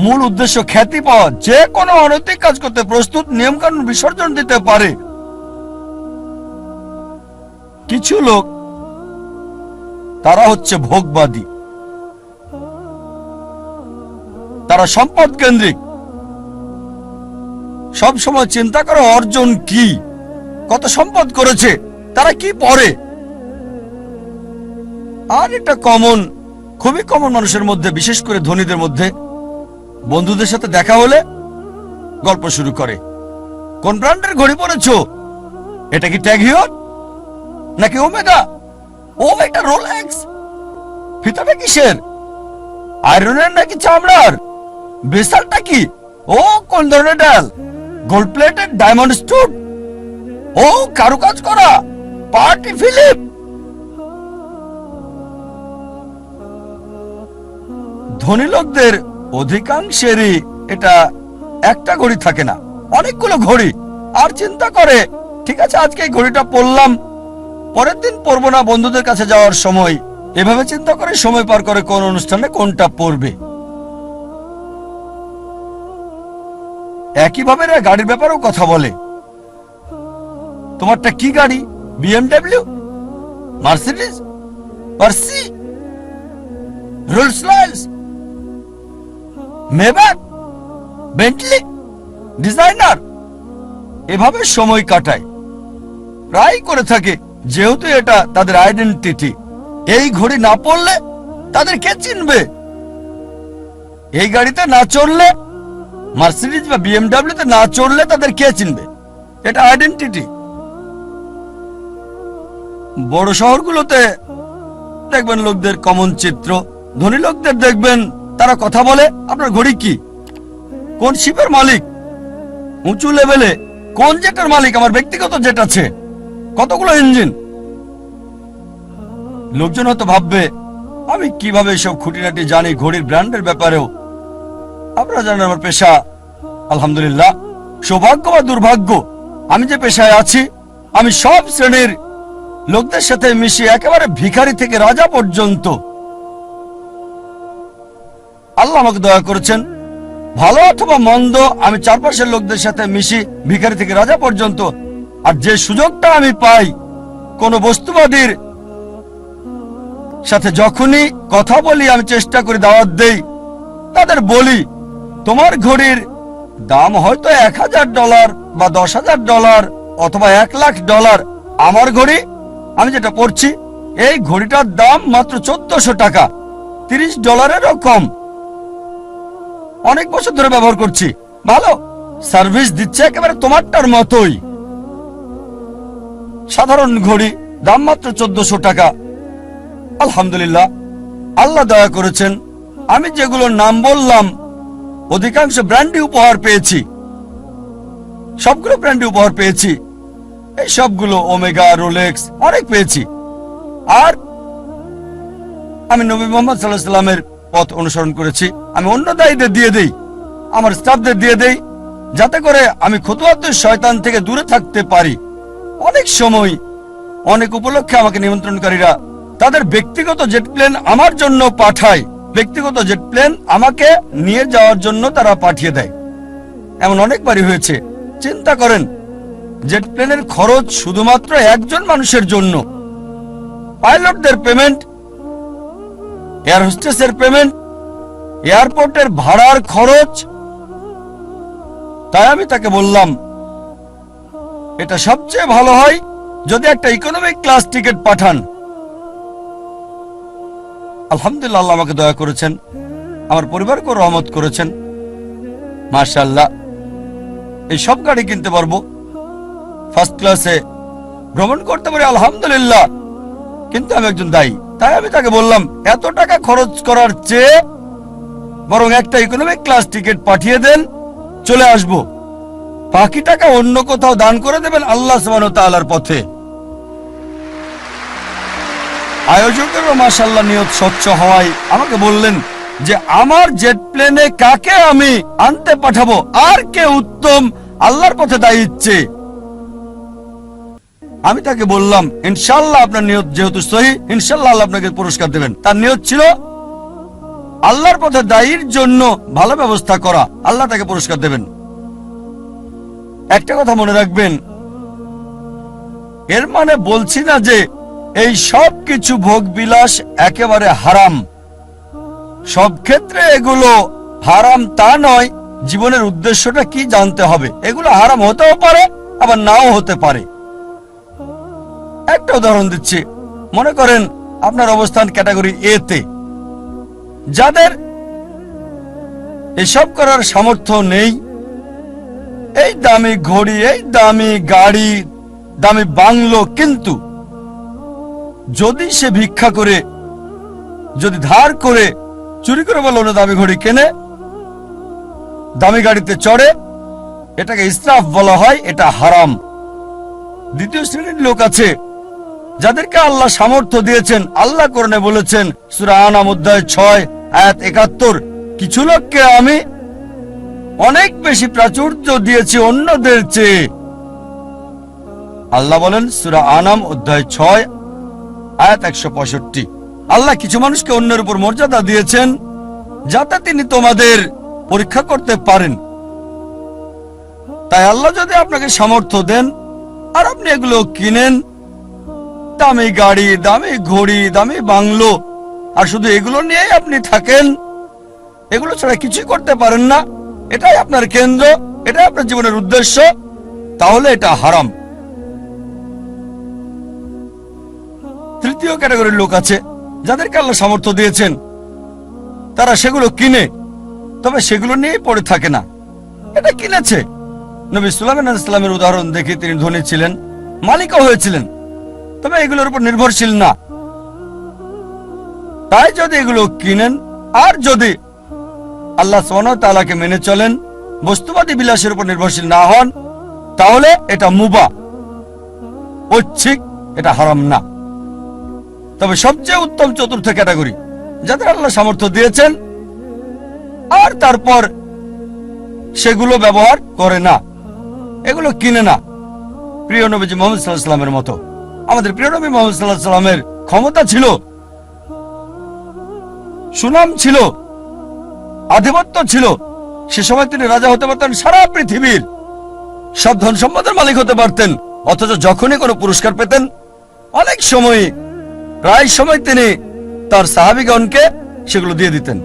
মূল উদ্দেশ্য খ্যাতি পাওয়া, যে কোনো অনৈতিক কাজ করতে প্রস্তুত, নিয়মকানুন বিসর্জন দিতে পারে। কিছু লোক তারা হচ্ছে ভোগবাদী, তারা সম্পদ কেন্দ্রিক, সব সময় চিন্তা করে অর্জন কি, কত সম্পদ করেছে, তারা কি পড়ে। আর এটা কমন, খুবই কমন মানুষের মধ্যে, বিশেষ করে ধনীদের মধ্যে। বন্ধুদের সাথে দেখা হলে গল্প শুরু করে, কোন ব্র্যান্ডের ঘড়ি পরেছো? এটা কি ট্যাগ হিয়র নাকি ওমেগা? ও এটা রোলেক্স। ফিতাটা কিসের? আয়রনের নাকি চামড়ার? বেসালটা কি? ও কোন ধরনের ডাল? Gold plated diamond stone? ও কারুকাজ করা পার্টি ফিলিপ। ধনী লোকদের অধিকাংশেরই এটা একটা ঘড়ি থাকে না, অনেকগুলো ঘড়ি। আর চিন্তা করে, ঠিক আছে আজকে এই ঘড়িটা পরলাম, পরের দিন পরবো না বন্ধুদের কাছে যাওয়ার সময়। এভাবে চিন্তা করে সময় পার করে কোন অনুষ্ঠানে কোনটা পরবে। একইভাবে এরা গাড়ির ব্যাপারেও কথা বলে। তোমারটা কি গাড়ি? BMW, Mercedes, Porsche, Rolls Royce, Maybach, Bentley, designer. এভাবে সময় কাটায়, প্রায় করে থাকে, যেহেতু এটা তাদের আইডেন্টিটি। এই ঘড়ি না পড়লে তাদের কে চিনবে? এই গাড়িতে না চড়লে, মার্সিডিজ বা বিএমডব্লিউতে না চড়লে তাদের কে চিনবে? এটা আইডেন্টিটি। বড় শহরগুলোতে দেখবেন লোকদের কমন চিত্র। ধনী লোকদের দেখবেন তারা কথা বলে, আপনার ঘড়ি কি, কোন শিপের মালিক, উঁচু লেভেলে কোন জেটের মালিক, আমার ব্যক্তিগত জেট আছে, কতগুলো ইঞ্জিন। লোকজন হয়তো ভাববে আমি কিভাবে এসব খুঁটিনাটি জানি ঘড়ির ব্র্যান্ডের ব্যাপারেও। আপনারা জানেন আমার পেশা, আলহামদুলিল্লাহ, সৌভাগ্য বা দুর্ভাগ্য, আমি যে পেশায় আছি, আমি সব শ্রেণীর লোকদের সাথে মিশি, একেবারে ভিখারি থেকে রাজা পর্যন্ত। আল্লাহ আমাকে দয়া করেছেন, ভালো অথবা মন্দ, আমি চারপাশের লোকদের সাথে মিশি, ভিখারি থেকে রাজা পর্যন্ত। আর যে সুযোগটা আমি পাই, কোন বস্তুবাদীর সাথে যখনই কথা বলি, আমি চেষ্টা করি, দাওয়াত দেই, তাদের বলি তোমার ঘড়ির দাম হয়তো $1000 বা $10,000 অথবা $1,00,000। আমার ঘড়ি, আমি যেটা পড়ছি, এই ঘড়িটার দাম মাত্র $1400, $30 কম। অনেক বছর ধরে ব্যবহার করছি, ভালো সার্ভিস দিচ্ছে, একেবারে তোমারটার মতোই। সাধারণ ঘড়ি, দাম মাত্র $1400। আলহামদুলিল্লাহ, আল্লাহ দয়া করেছেন, আমি যেগুলো নাম বললাম অধিকাংশ ব্র্যান্ডই উপহার পেয়েছি, সবগুলো ব্র্যান্ডই উপহার পেয়েছি। এই সবগুলো ওমেগা, রোলেক্স, অনেক পেয়েছি। আর আমি নবী মুহাম্মদ সাল্লাল্লাহু আলাইহি ওয়াসাল্লামের পথ অনুসরণ করেছি। আমি অন্য দায়ীদের দিয়ে দেই, আমার স্টাফদের দিয়ে দেই, যাতে করে আমি খুতুওয়াতুশ শয়তান থেকে দূরে থাকতে পারি। অনেক সময়, অনেক উপলক্ষে আমাকে নিমন্ত্রণকারীরা তাদের ব্যক্তিগত জেট প্লেন আমার জন্য পাঠায়, ব্যক্তিগত জেট প্লেন আমাকে নিয়ে যাওয়ার জন্য তারা পাঠিয়ে দেয়। এমন অনেকবারই হয়েছে। চিন্তা করেন, জেট প্লেনের খরচ শুধুমাত্র একজন মানুষের জন্য, পাইলটদের পেমেন্ট, এয়ার হোস্টেসের পেমেন্ট, এয়ারপোর্টের ভাড়ার খরচ। তাই আমি তাকে বললাম, এটা সবচেয়ে ভালো হয় যদি একটা ইকোনমিক ক্লাস টিকিট পাঠান। আলহামদুলিল্লাহ, আল্লাহ আমাকে দয়া করেছেন, আমার পরিবারকে রহমত করেছেন। মাশাআল্লাহ, এই সব গাড়ি কিনতে পারবো, ফার্স্ট ক্লাসে ভ্রমণ করতে পারি, আলহামদুলিল্লাহ। কিন্তু আমি একজন দায়ী, তাই আমি তাকে বললাম, এত টাকা খরচ করার চেয়ে বরং একটা ইকোনমিক ক্লাস টিকিট পাঠিয়ে দেন, চলে আসব। বাকি টাকা অন্য কোথাও দান করে দেবেন আল্লাহ সুবহানাহু ওয়া তাআলার পথে। আয়োজকেরও মাশাআল্লাহ নিয়ত স্বচ্ছ হওয়ায় আমাকে বললেন যে আমার জেট প্লেনে কাকে আমি আনতে পাঠাবো, আর কে উত্তম আল্লাহর পথে দায়ী ইচ্ছে। আমি তাকে বললাম, ইনশাআল্লাহ আপনার নিয়ত যেহেতু সহি, ইনশাআল্লাহ আল্লাহ আপনাকে পুরস্কার দেবেন। তার নিয়ত ছিল আল্লাহর পথে দায়ীর জন্য ভালো ব্যবস্থা করা, আল্লাহ তাকে পুরস্কার দেবেন। একটা কথা মনে রাখবেন, এর মানে বলছি না যে এই সব কিছু ভোগ বিলাস একেবারে হারাম। সব ক্ষেত্রে এগুলো হারাম তা নয়, জীবনের উদ্দেশ্যটা কি জানতে হবে। এগুলো হারাম হতেও পারে, আবার নাও হতে পারে। একটা উদাহরণ দিচ্ছি, মনে করেন আপনার অবস্থান ক্যাটাগরি এ তে, যাদের এসব করার সামর্থ্য নেই, এই দামি ঘড়ি, এই দামি গাড়ি, দামি বাংলো, কিন্তু যদি সে ভিক্ষা করে, যদি ধার করে, চুরি করে বলে অন্য দামি ঘড়ি কেনে, দামি গাড়িতে চড়ে, এটাকে ইসরাফ বলা হয়, এটা হারাম। দ্বিতীয় শ্রেণীর লোক আছে যাদেরকে আল্লাহ সামর্থ্য দিয়েছেন। আল্লাহ কোরআনে বলেছেন, সূরা আনাম অধ্যায় 6 আয়াত 71, কিছু লোককে আমি অনেক বেশি প্রাচুর্য দিয়েছি অন্যদের চেয়ে। আল্লাহ বলেন সূরা আনাম অধ্যায় 6 আয়াত 165, আল্লাহ কিছু মানুষকে অন্যের উপর মর্যাদা দিয়েছেন যাতে তিনি তোমাদের পরীক্ষা করতে পারেন। তাই আল্লাহ যদি আপনাকে সামর্থ্য দেন আর আপনি এগুলো কিনেন, দামি গাড়ি, দামি ঘড়ি, দামি বাংলো, আর শুধু এগুলো নিয়েই আপনি থাকেন, এগুলো ছাড়া কিছুই করতে পারেন না, এটাই আপনার কেন্দ্র, এটাই আপনার জীবনের উদ্দেশ্য, তাহলে এটা হারাম। তৃতীয় ক্যাটাগরির লোক আছে যাদেরকে আল্লাহ সামর্থ্য দিয়েছেন, তারা সেগুলো কিনে, তবে সেগুলো নিয়েই পড়ে থাকে না। এটা কিনেছে। নবী সুলাইমান আলাইহিস সালামের উদাহরণ দেখে, তিনি ধনী ছিলেন, মালিকও হয়েছিলেন, তবে এগুলোর উপর নির্ভরশীল না। তাই যদি এগুলো কিনেন আর যদি আল্লাহ সুবহানাহু ওয়া তাআলাকে মেনে চলেন, বস্তুবাদী বিলাসের উপর নির্ভরশীল না হন, তাহলে এটা মুবাহ, ঐচ্ছিক, এটা হারাম না। তবে সবচেয়ে উত্তম চতুর্থ ক্যাটাগরি, যাদের আল্লাহ সামর্থ্য দিয়েছেন আর তারপর সেগুলো ব্যবহার করে না, এগুলো কিনে না। প্রিয় নবীজি মুহাম্মদ সাল্লাল্লাহু আলাইহি ওয়াসাল্লামের মতো। আমাদের প্রিয় নবী মুহাম্মদ সাল্লাল্লাহু আলাইহি ওয়াসাল্লামের ক্ষমতা ছিল, সুনাম ছিল, আধিপত্য ছিল। সে সময় তিনি রাজা হতে পারতেন, সারা পৃথিবীর সব ধন সম্পদের মালিক হতে পারতেন, অথচ যখনই কোনো পুরস্কার পেতেন, অনেক সময়, প্রায় সময় তিনি তার সাহাবীগণকে সেগুলো দিয়ে দিতেন।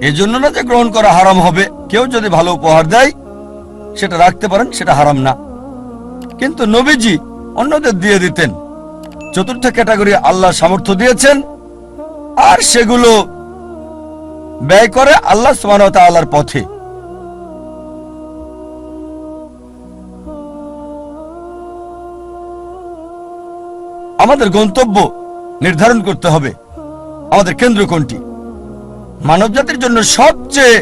এজন্য না যে গ্রহণ করা হারাম হবে, কেউ যদি ভালো উপহার দেয় সেটা রাখতে পারেন, সেটা হারাম না, কিন্তু নবীজি অন্যদের দিয়ে দিতেন। চতুর্থ ক্যাটাগরি, আল্লাহ সামর্থ্য দিয়েছেন আর সেগুলো ব্যয় করে আল্লাহ সুবহানাহু ওয়া তাআলার পথে। আমাদের গন্তব্য নির্ধারণ করতে হবে, আমাদের কেন্দ্র কোনটি। মানব জাতির জন্য সবচেয়ে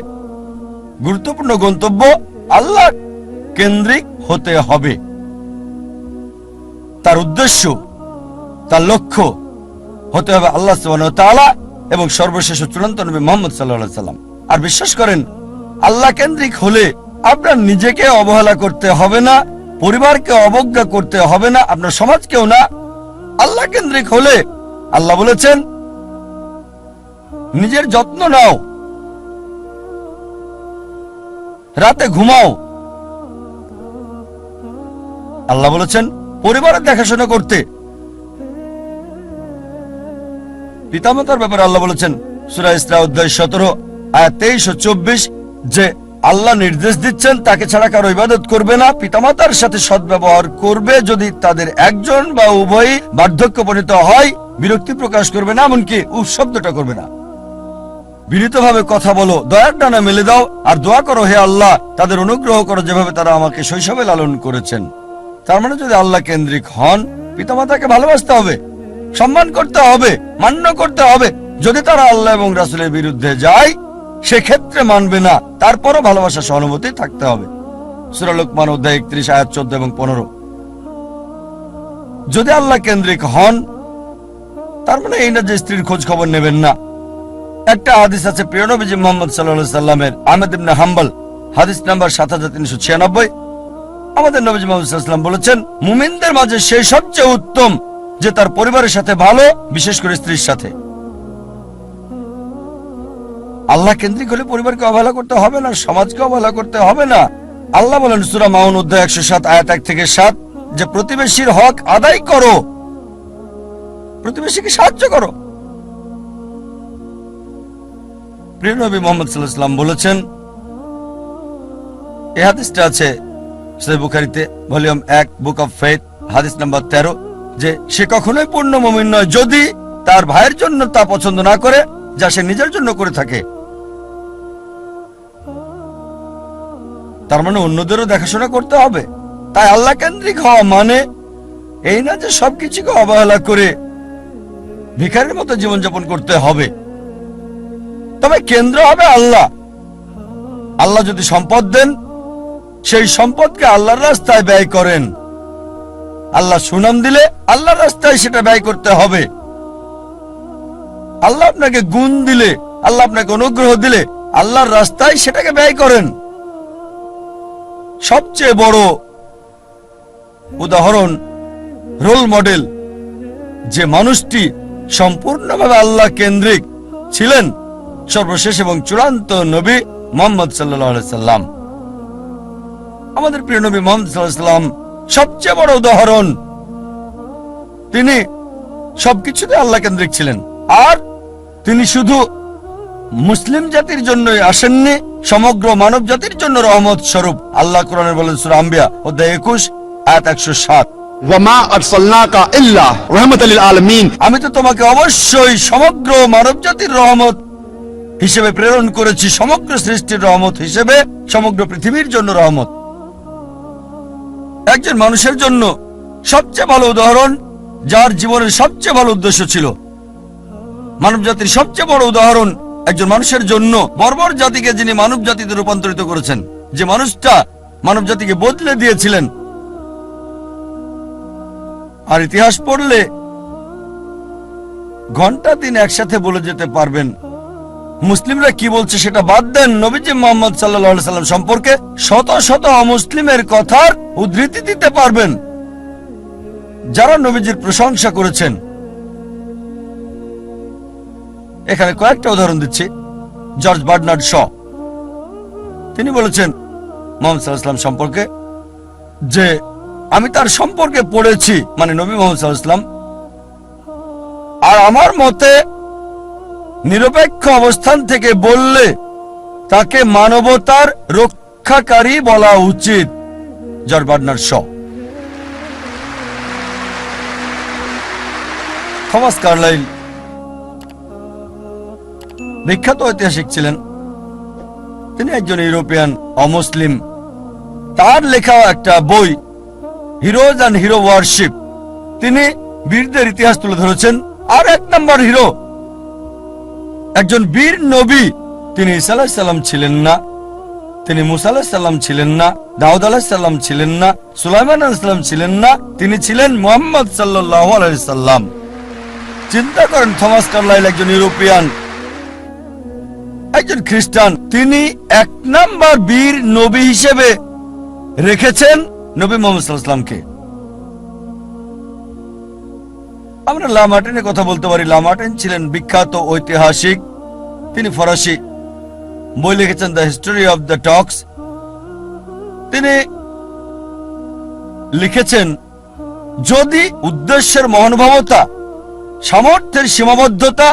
গুরুত্বপূর্ণ গন্তব্য আল্লাহ কেন্দ্রিক হতে হবে। তার উদ্দেশ্য, তার লক্ষ্য হতে হবে আল্লাহ সুবহানাহু ওয়া তাআলা এবং সর্বশেষ চূড়ান্ত নবী মুহাম্মদ সাল্লাল্লাহু আলাইহি সাল্লাম। আর বিশ্বাস করেন, আল্লাহ কেন্দ্রিক হলে আপনার নিজেকে অবহেলা করতে হবে না, পরিবারকে অবজ্ঞা করতে হবে না, আপনার সমাজকেও না। আল্লাহ কেন্দ্রিক হলে আল্লাহ বলেছেন, নিজের যত্ন নাও, রাতে ঘুমাও। আল্লাহ বলেছেন পরিবারের দেখাশোনা করতে। পিতামাতার ব্যাপারে আল্লাহ বলেছেন সূরা ইসরা অধ্যায় 17 আয়াত 23 ও 24 যে আল্লাহ নির্দেশ দিচ্ছেন তাকে ছাড়া কারো ইবাদত করবে না, পিতামাতার সাথে সদ্ব্যবহার করবে, যদি তাদের একজন বা উভয়ই বার্ধক্যপরিণত হয় বিরক্তি প্রকাশ করবে না, এমনকি শব্দটা করবে না। বিনীতভাবে কথা বলো, দয়ার ডানা মেলে দাও, আর দোয়া করো হে আল্লাহ তাদের অনুগ্রহ করো যেভাবে তারা আমাকে শৈশবে লালন করেছেন। তার মানে যদি আল্লাহ কেন্দ্রিক হন, পিতামাতাকে ভালোবাসতে হবে, সম্মান করতে হবে, মান্য করতে হবে। যদি তারা আল্লাহ এবং রাসূলের বিরুদ্ধে যায় সেক্ষেত্রে মানবে না, তারপরও ভালোবাসা সহানুভূতি থাকতে হবে। সূরা লোকমান অধ্যায় 31 আয়াত 14 এবং 15। যদি আল্লাহ কেন্দ্রিক হন তার মানে এই না যে স্ত্রীর খোঁজ খবর নেবেন না। একটা হাদিস আছে প্রিয় নবীজি মুহাম্মদ সাল্লাল্লাহু আলাইহি সাল্লামের, আহমদ ইবনে হাম্বল, হাদিস নাম্বার 7396। আমাদের নবীজি মুহাম্মদ সাল্লাল্লাহু আলাইহি সাল্লাম বলেছেন মুমিনদের মাঝে সেই সবচেয়ে উত্তম যে তার পরিবারের সাথে ভালো, বিশেষ করে স্ত্রীর সাথে। আল্লাহ কেন্দ্রিক হলে পরিবারকে অবহেলা করতে হবে না, সমাজকে অবহেলা করতে হবে না। আল্লাহ বলেন সূরা মাউন অধ্যায় 107 আয়াত 1 থেকে 7 যে প্রতিবেশীর হক আদায় করো, প্রতিবেশীকে সাহায্য করো। প্রিয় নবী মুহাম্মদ সাল্লাল্লাহু আলাইহি ওয়াসাল্লাম বলেছেন, এই হাদিসটা আছে সহিহ বুখারীতে ভলিউম 1 বুক অফ ফেথ হাদিস নাম্বার 13 যে সে কখনোই পূর্ণ মুমিন নয় যদি তার ভাইয়ের জন্য তা পছন্দ না করে যা সে নিজের জন্য করে থাকে। তার মানে অন্যদেরও দেখাশোনা করতে হবে। তাই আল্লাহ কেন্দ্রিক হওয়া মানে এই না যে সবকিছুকে অবহেলা করে ভিখারির মতো জীবনযাপন করতে হবে। তবে কেন্দ্র হবে আল্লাহ। আল্লাহ যদি সম্পদ দেন সেই সম্পদকে আল্লাহর রাস্তায় ব্যয় করেন। আল্লাহ সুনাম দিলে আল্লাহর রাস্তায় সেটা ব্যয় করতে হবে। আল্লাহ আপনাকে গুণ দিলে, আল্লাহ আপনাকে অনুগ্রহ দিলে আল্লাহর রাস্তায় সেটাকে ব্যয় করেন। সবচেয়ে বড় উদাহরণ, রোল মডেল, যে মানুষটি সম্পূর্ণভাবে আল্লাহ কেন্দ্রিক ছিলেন, সর্বশেষ এবং চূড়ান্ত নবী মুহাম্মদ সাল্লাল্লাহু আলাইহি সাল্লাম। আমাদের প্রিয় নবী মুহাম্মদ সাল্লাল্লাহু আলাইহি সাল্লাম সবচেয়ে বড় উদাহরণ। তিনি সবকিছুতে আল্লাহ কেন্দ্রিক ছিলেন। আর তিনি শুধু মুসলিম জাতির জন্যই আসেননি, সমগ্র মানব জাতির জন্য রহমত স্বরূপ। আল্লাহ কোরআনে বলেন সূরা আম্বিয়া অধ্যায় 21 আয়াত 107 वमा अरसलनाका इल्ला रहमतल लिल आलमीन। আমি তো তোমাকে অবশ্যই সমগ্র মানব জাতির রহমত হিসেবে প্রেরণ করেছি, সমগ্র সৃষ্টির রহমত হিসেবে, সমগ্র পৃথিবীর জন্য রহমত। একজন মানুষের জন্য সবচেয়ে ভালো উদাহরণ, যার জীবনের সবচেয়ে ভালো উদ্দেশ্য ছিল। মানব জাতির সবচেয়ে বড় উদাহরণ একজন মানুষের জন্য, বর্বর জাতিকে যিনি মানব জাতিতে রূপান্তরিত করেছেন, যে মানুষটা মানব জাতিকে বদলে দিয়েছিলেন। আর ইতিহাস পড়লে ঘন্টা দিন একসাথে বলে যেতে পারবেন। মুসলিমরা কি বলছে সেটা বাদ দেন, নবীজি মুহাম্মদ সাল্লাল্লাহু আলাইহি সাল্লাম সম্পর্কে শত শত অমুসলিমের কথার উদ্ধৃতি দিতে পারবেন যারা নবীজির প্রশংসা করেছেন। এখানে কয়েকটা উদাহরণ দিচ্ছি। জর্জ বার্নার্ড শ, তিনি বলেছেন মুহাম্মদ সাল্লাল্লাহু আলাইহি সাল্লাম সম্পর্কে যে আমি তার সম্পর্কে পড়েছি, মানে নবী মুহাম্মদ সাল্লাল্লাহু আলাইহি সাল্লাম, আর আমার মতে নিরপেক্ষ অবস্থান থেকে বললে তাকে মানবতার রক্ষাকারী বলা উচিত। George Bernard Shaw. Thomas Carlyle বিখ্যাত ঐতিহাসিক ছিলেন। তিনি একজন ইউরোপিয়ান অমুসলিম। তার লেখা একটা বই হিরোজ অ্যান্ড হিরো ওয়ারশিপ, তিনি বীরদের ইতিহাস তুলে ধরেছেন। আর এক নম্বর হিরো, একজন বীর নবী, তিনি ঈসা আলাইহিস সালাম ছিলেন না, তিনি মুসা আলাইহিস সালাম ছিলেন না, দাউদ আলাইহিস সালাম ছিলেন না, সুলাইমান আলাইহিস সালাম ছিলেন না, তিনি ছিলেন মুহাম্মদ সাল্লাল্লাহু আলাইহি সাল্লাম। চিন্তা করেন, থমাস কার্লাইল একজন ইউরোপিয়ান, একজন খ্রিস্টান, তিনি এক নাম্বার বীর নবী হিসেবে রেখেছেন নবী মুহাম্মদ সাল্লাল্লাহু আলাইহি সাল্লামকে। আমরা লামার্টিনের কথা বলতে পারি। লামার্টিন ছিলেন বিখ্যাত ঐতিহাসিক, তিনি ফরাসি, বই লিখেছেন দ্য হিস্টোরি অফ দ্য টক্স। তিনি লিখেছেন, যদি উদ্দেশ্যের মহানুভবতা, সামর্থ্যের সীমাবদ্ধতা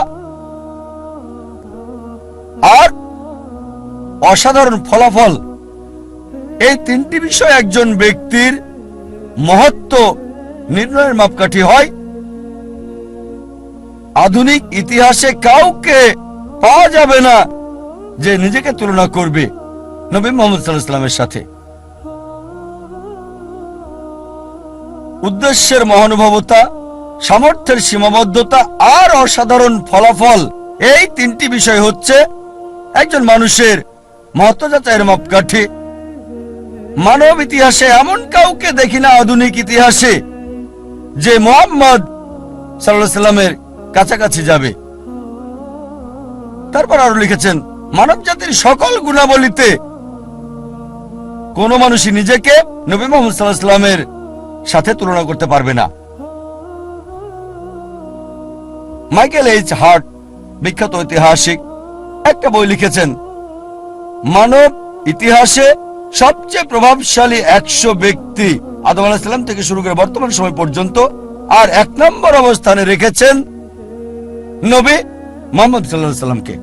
আর অসাধারণ ফলাফল, এই তিনটি বিষয় একজন ব্যক্তির মহত্ব নির্ণয়ের মাপকাঠি হয়, আধুনিক ইতিহাসে কাউকে পাওয়া যাবে না যে নিজেকে তুলনা করবে নবী মুহাম্মদ সাল্লাল্লাহু আলাইহি ওয়াসাল্লামের সাথে। উদ্দেশ্যের মহানুভবতা, সামর্থ্যের সীমাবদ্ধতা আর অসাধারণ ফলাফল, এই তিনটি বিষয় হচ্ছে একজন মানুষের মহত্ব যাচাইয়ের মাপকাঠি। মানব ইতিহাসে এমন কাউকে দেখি না আধুনিক ইতিহাসে যে মুহাম্মদ সাল্লাল্লাহু আলাইহি ওয়াসাল্লামের কাছাকাছি যাবে। তারপর আরো লিখেছেন, মানব জাতির সকল গুণাবলীতে কোন মানুষই নিজেকে নবী মুহাম্মদ সাল্লাল্লাহু আলাইহি ওয়াসাল্লামের সাথে তুলনা করতে পারবে না। মাইকেল এইচ হার্ট, বিখ্যাত ঐতিহাসিক, একটা বই লিখেছেন, মানব ইতিহাসে সবচেয়ে প্রভাবশালী 100 ব্যক্তি আদম আলাইহিস সালাম থেকে শুরু করে বর্তমান সময় পর্যন্ত, আর 1 নম্বর অবস্থানে রেখেছেন নবী মুহাম্মদ সাল্লাল্লাহু আলাইহি ওয়াসাল্লামকে।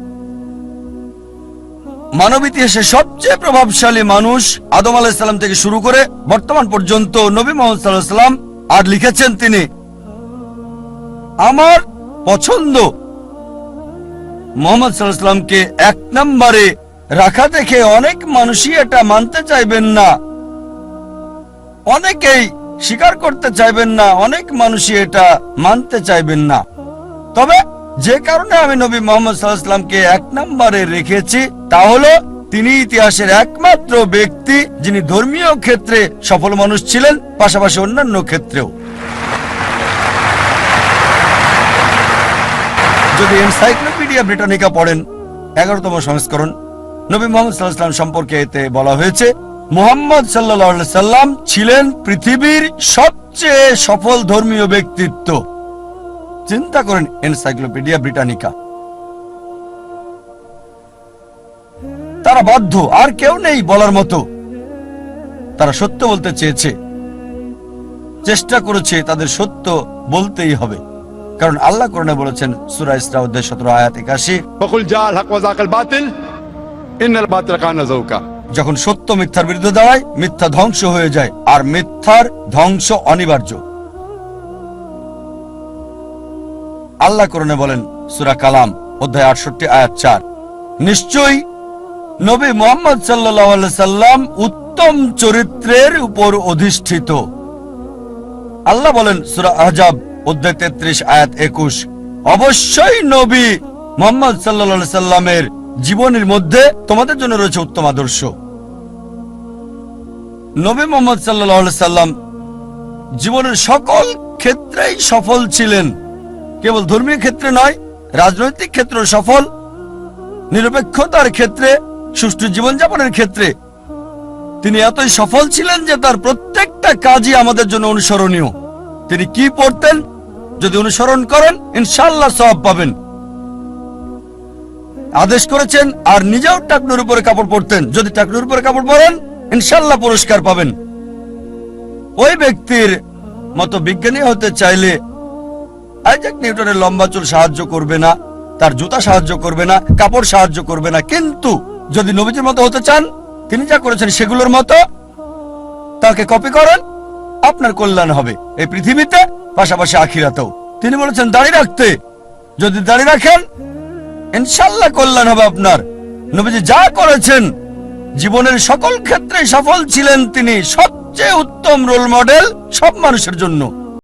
মানব ইতিহাসে সবচেয়ে প্রভাবশালী মানুষ আদম আলাইহিস সালাম থেকে শুরু করে বর্তমান পর্যন্ত নবী মুহাম্মদ সাল্লাল্লাহু আলাইহি ওয়াসাল্লাম। আর লিখেছেন তিনি, আমার পছন্দ মুহাম্মদ সাল্লাল্লাহু আলাইহি ওয়াসাল্লামকে 1 নম্বরে রাখা দেখে অনেক মানুষই এটা মানতে চাইবেন না, অনেকেই স্বীকার করতে চাইবেন না, অনেক মানুষই এটা মানতে চাইবেন না। তবে যে কারণে আমি নবী মুহাম্মদ সাল্লাল্লাহু আলাইহি ওয়াসাল্লামকে 1 নম্বরে রেখেছি তা হলো তিনি ইতিহাসের একমাত্র ব্যক্তি যিনি ধর্মীয় ক্ষেত্রে সফল মানুষ ছিলেন, পাশাপাশি অন্যান্য ক্ষেত্রেও। যদি এনসাইক্লোপিডিয়া ব্রিটানিকা পড়েন 11তম সংস্করণ, নবী মুহাম্মদ সাল্লাল্লাহু আলাইহি ওয়াসাল্লাম সম্পর্কে এতে বলা হয়েছে, মুহাম্মদ সাল্লাল্লাহু আলাইহি সাল্লাম ছিলেন পৃথিবীর সবচেয়ে সফল ধর্মীয় ব্যক্তিত্ব। চিন্তা করেন, এনসাইক্লোপিডিয়া ব্রিটানিকা। তারা বাধ্য, আর কেউ নেই বলার মতো। তারা সত্য বলতে চেয়েছে, চেষ্টা করেছে, তাদের সত্য বলতেই হবে, কারণ আল্লাহ কোরআনে বলেছেন সূরা ইসরা অধ্যায় 17 আয়াত 81, فقل جاء الحق وزهق الباطل إن الباطل كان زهوقا। যখন সত্য মিথ্যার বিরুদ্ধে দাঁড়ায়, মিথ্যা ধ্বংস হয়ে যায়, আর মিথ্যার ধ্বংস অনিবার্য। আল্লাহ কোরআনে বলেন সূরা কালাম অধ্যায় 68 আয়াত 4, নিশ্চয়ই নবী মুহাম্মদ সাল্লাল্লাহু আলাইহি সাল্লাম উত্তম চরিত্রের উপর অধিষ্ঠিত। আল্লাহ বলেন সূরা আহজাব অধ্যায় 33 আয়াত 21, অবশ্যই নবী মুহাম্মদ সাল্লাল্লাহু আলাইহি সাল্লামের জীবনের মধ্যে তোমাদের জন্য রয়েছে উত্তম আদর্শ। নবী মুহাম্মদ সাল্লাল্লাহু আলাইহি সাল্লাম জীবনের সকল ক্ষেত্রেই সফল ছিলেন, কেবল ধর্মীয় ক্ষেত্রে নয়, রাজনৈতিক ক্ষেত্রে সফল, নিরপেক্ষতার ক্ষেত্রে, সুষ্ঠু জীবনযাপনের ক্ষেত্রে তিনি এতই সফল ছিলেন যে তার প্রত্যেকটা কাজই আমাদের জন্য অনুসরণীয়। তিনি কি পড়তেন, যদি অনুসরণ করেন ইনশাআল্লাহ সওয়াব পাবেন। আদেশ করেছেন আর নিজেও টাকনুর উপরে কাপড় পরতেন, যদি টাকনুর উপরে কাপড় পরেন ইনশাআল্লাহ পুরস্কার পাবেন। ওই ব্যক্তির মতো বিজ্ঞানী হতে চাইলে আইজাক নিউটনের লম্বা চুল সাহায্য করবে না, তার জুতা সাহায্য করবে না, কাপড় সাহায্য করবে না। কিন্তু যদি নবীজির মতো হতে চান, তিনি যা করেছেন সেগুলোর মতো তাকে কপি করেন, আপনার কল্যাণ হবে এই পৃথিবীতে, পাশাপাশি আখিরাতেও। তিনি বলেছেন দাড়ি রাখতে, যদি দাড়ি রাখেন ইনশাআল্লাহ কল্যাণ হবে আপনার। নবীজি যা করেছেন, জীবনের সকল ক্ষেত্রে সফল ছিলেন, তিনি সবচেয়ে উত্তম রোল মডেল সব মানুষের জন্য।